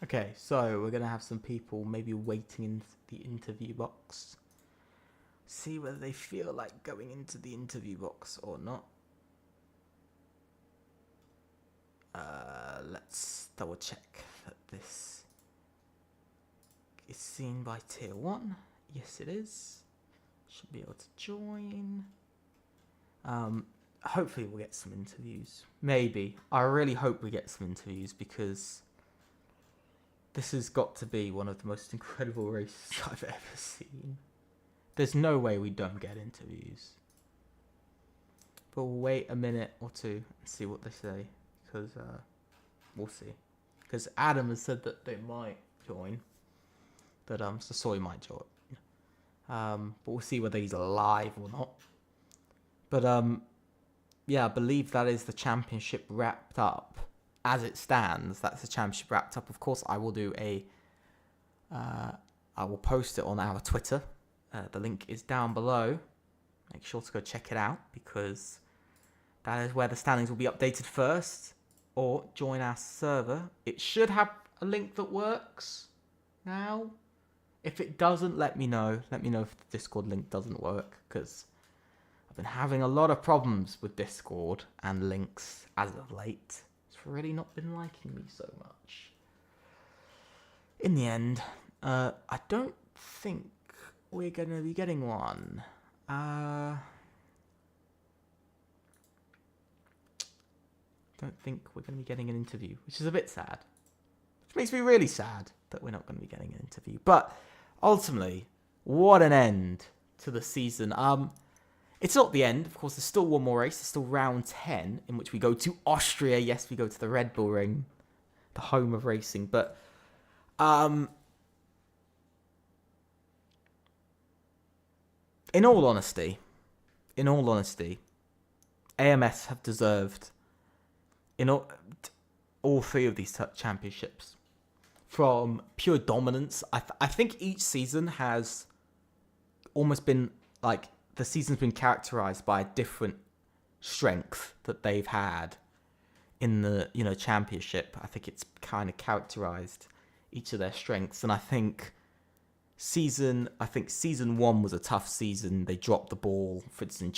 Okay, so we're going to have some people maybe waiting in the interview box. See whether they feel like going into the interview box or not. Let's double check that this is seen by tier 1. Yes, it is. Should be able to join. Hopefully we'll get some interviews. Maybe. I really hope we get some interviews because this has got to be one of the most incredible races I've ever seen. There's no way we don't get interviews. But we'll wait a minute or two and see what they say. Because we'll see. Because Adam has said that they might join. But so Soy might join. But we'll see whether he's alive or not. But yeah, I believe that is the championship wrapped up. As it stands, that's the championship wrapped up. Of course, I will do I will post it on our Twitter. The link is down below. Make sure to go check it out because that is where the standings will be updated first. Or join our server. It should have a link that works now. If it doesn't, let me know. Let me know if the Discord link doesn't work because I've been having a lot of problems with Discord and links as of late. It's really not been liking me so much. In the end, I don't think we're going to be getting one. Don't think we're going to be getting an interview, which is a bit sad. Which makes me really sad that we're not going to be getting an interview. But ultimately, what an end to the season. It's not the end. Of course, there's still one more race. There's still round 10 in which we go to Austria. Yes, we go to the Red Bull Ring, the home of racing. But in all honesty, AMS have deserved in all three of these championships. From pure dominance, I think each season has almost been like the season's been characterized by a different strength that they've had in the championship. I think it's kind of characterized each of their strengths, and I think season 1 was a tough season. They dropped the ball. For instance, in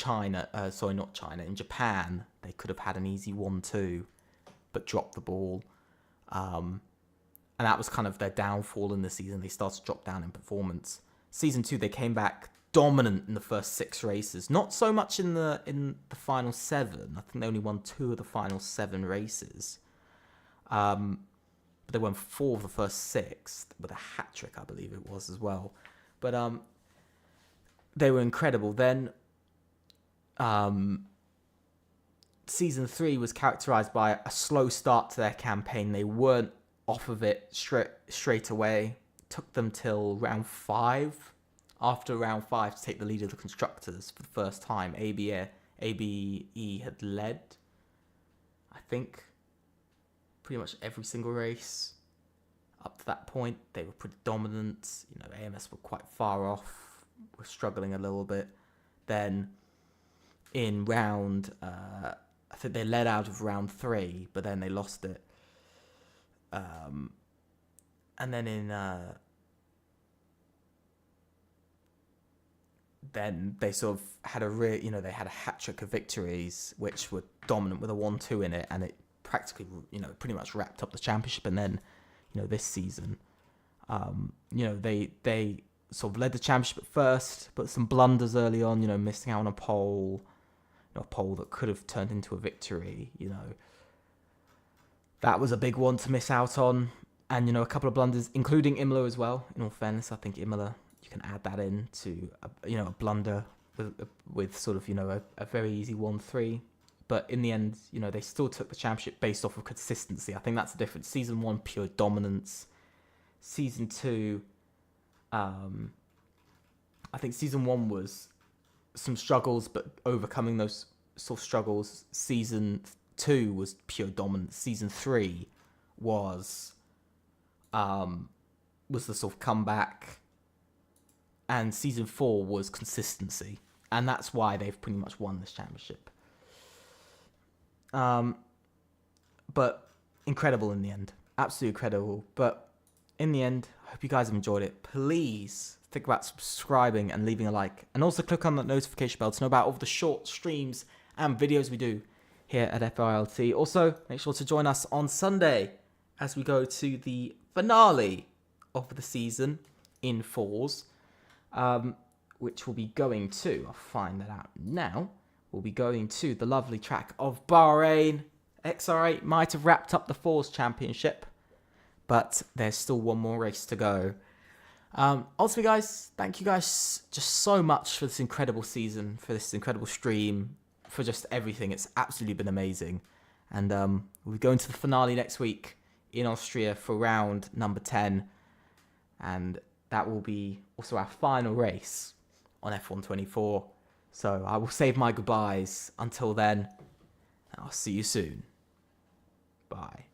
Japan, they could have had an easy 1-2, but dropped the ball. And that was kind of their downfall in the season. They started to drop down in performance. Season 2, they came back dominant in the first 6 races. Not so much in the final 7. I think they only won 2 of the final 7 races. But they won 4 of the first 6 with a hat trick, I believe it was as well. But they were incredible. Then season 3 was characterized by a slow start to their campaign. They weren't off of it straight away. Took them till round 5. After round 5 to take the lead of the constructors for the first time. ABE had led, I think, pretty much every single race up to that point. They were pretty dominant. AMS were quite far off, were struggling a little bit. Then in round, I think they led out of round 3, but then they lost it. And then then they sort of had they had a hat trick of victories, which were dominant with a 1-2 in it, and it practically, pretty much wrapped up the championship. And then, this season, they sort of led the championship at first, but some blunders early on, missing out on a pole, a pole that could have turned into a victory. That was a big one to miss out on. And, a couple of blunders, including Imola as well. In all fairness, I think Imola, you can add that in to, a blunder with sort of, a very easy 1-3. But in the end, they still took the championship based off of consistency. I think that's the difference. Season 1, pure dominance. Season 2, I think Season 1 was some struggles, but overcoming those sort of struggles. Season 2 was pure dominance. Season 3 was the sort of comeback, and Season 4 was consistency, and that's why they've pretty much won this championship. But incredible in the end, absolutely incredible. But in the end, I hope you guys have enjoyed it. Please think about subscribing and leaving a like, and also click on that notification bell to know about all the short streams and videos we do here at FRLT. Also, make sure to join us on Sunday as we go to the finale of the season in fours, which will be going to, I'll find that out now, we'll be going to the lovely track of Bahrain. XR8 might have wrapped up the fours championship, but there's still one more race to go. Ultimately, guys, thank you guys just so much for this incredible season, for this incredible stream, for just everything. It's absolutely been amazing. And we'll be going to the finale next week in Austria for round number 10. And that will be also our final race on F1 24. So I will save my goodbyes until then. I'll see you soon. Bye.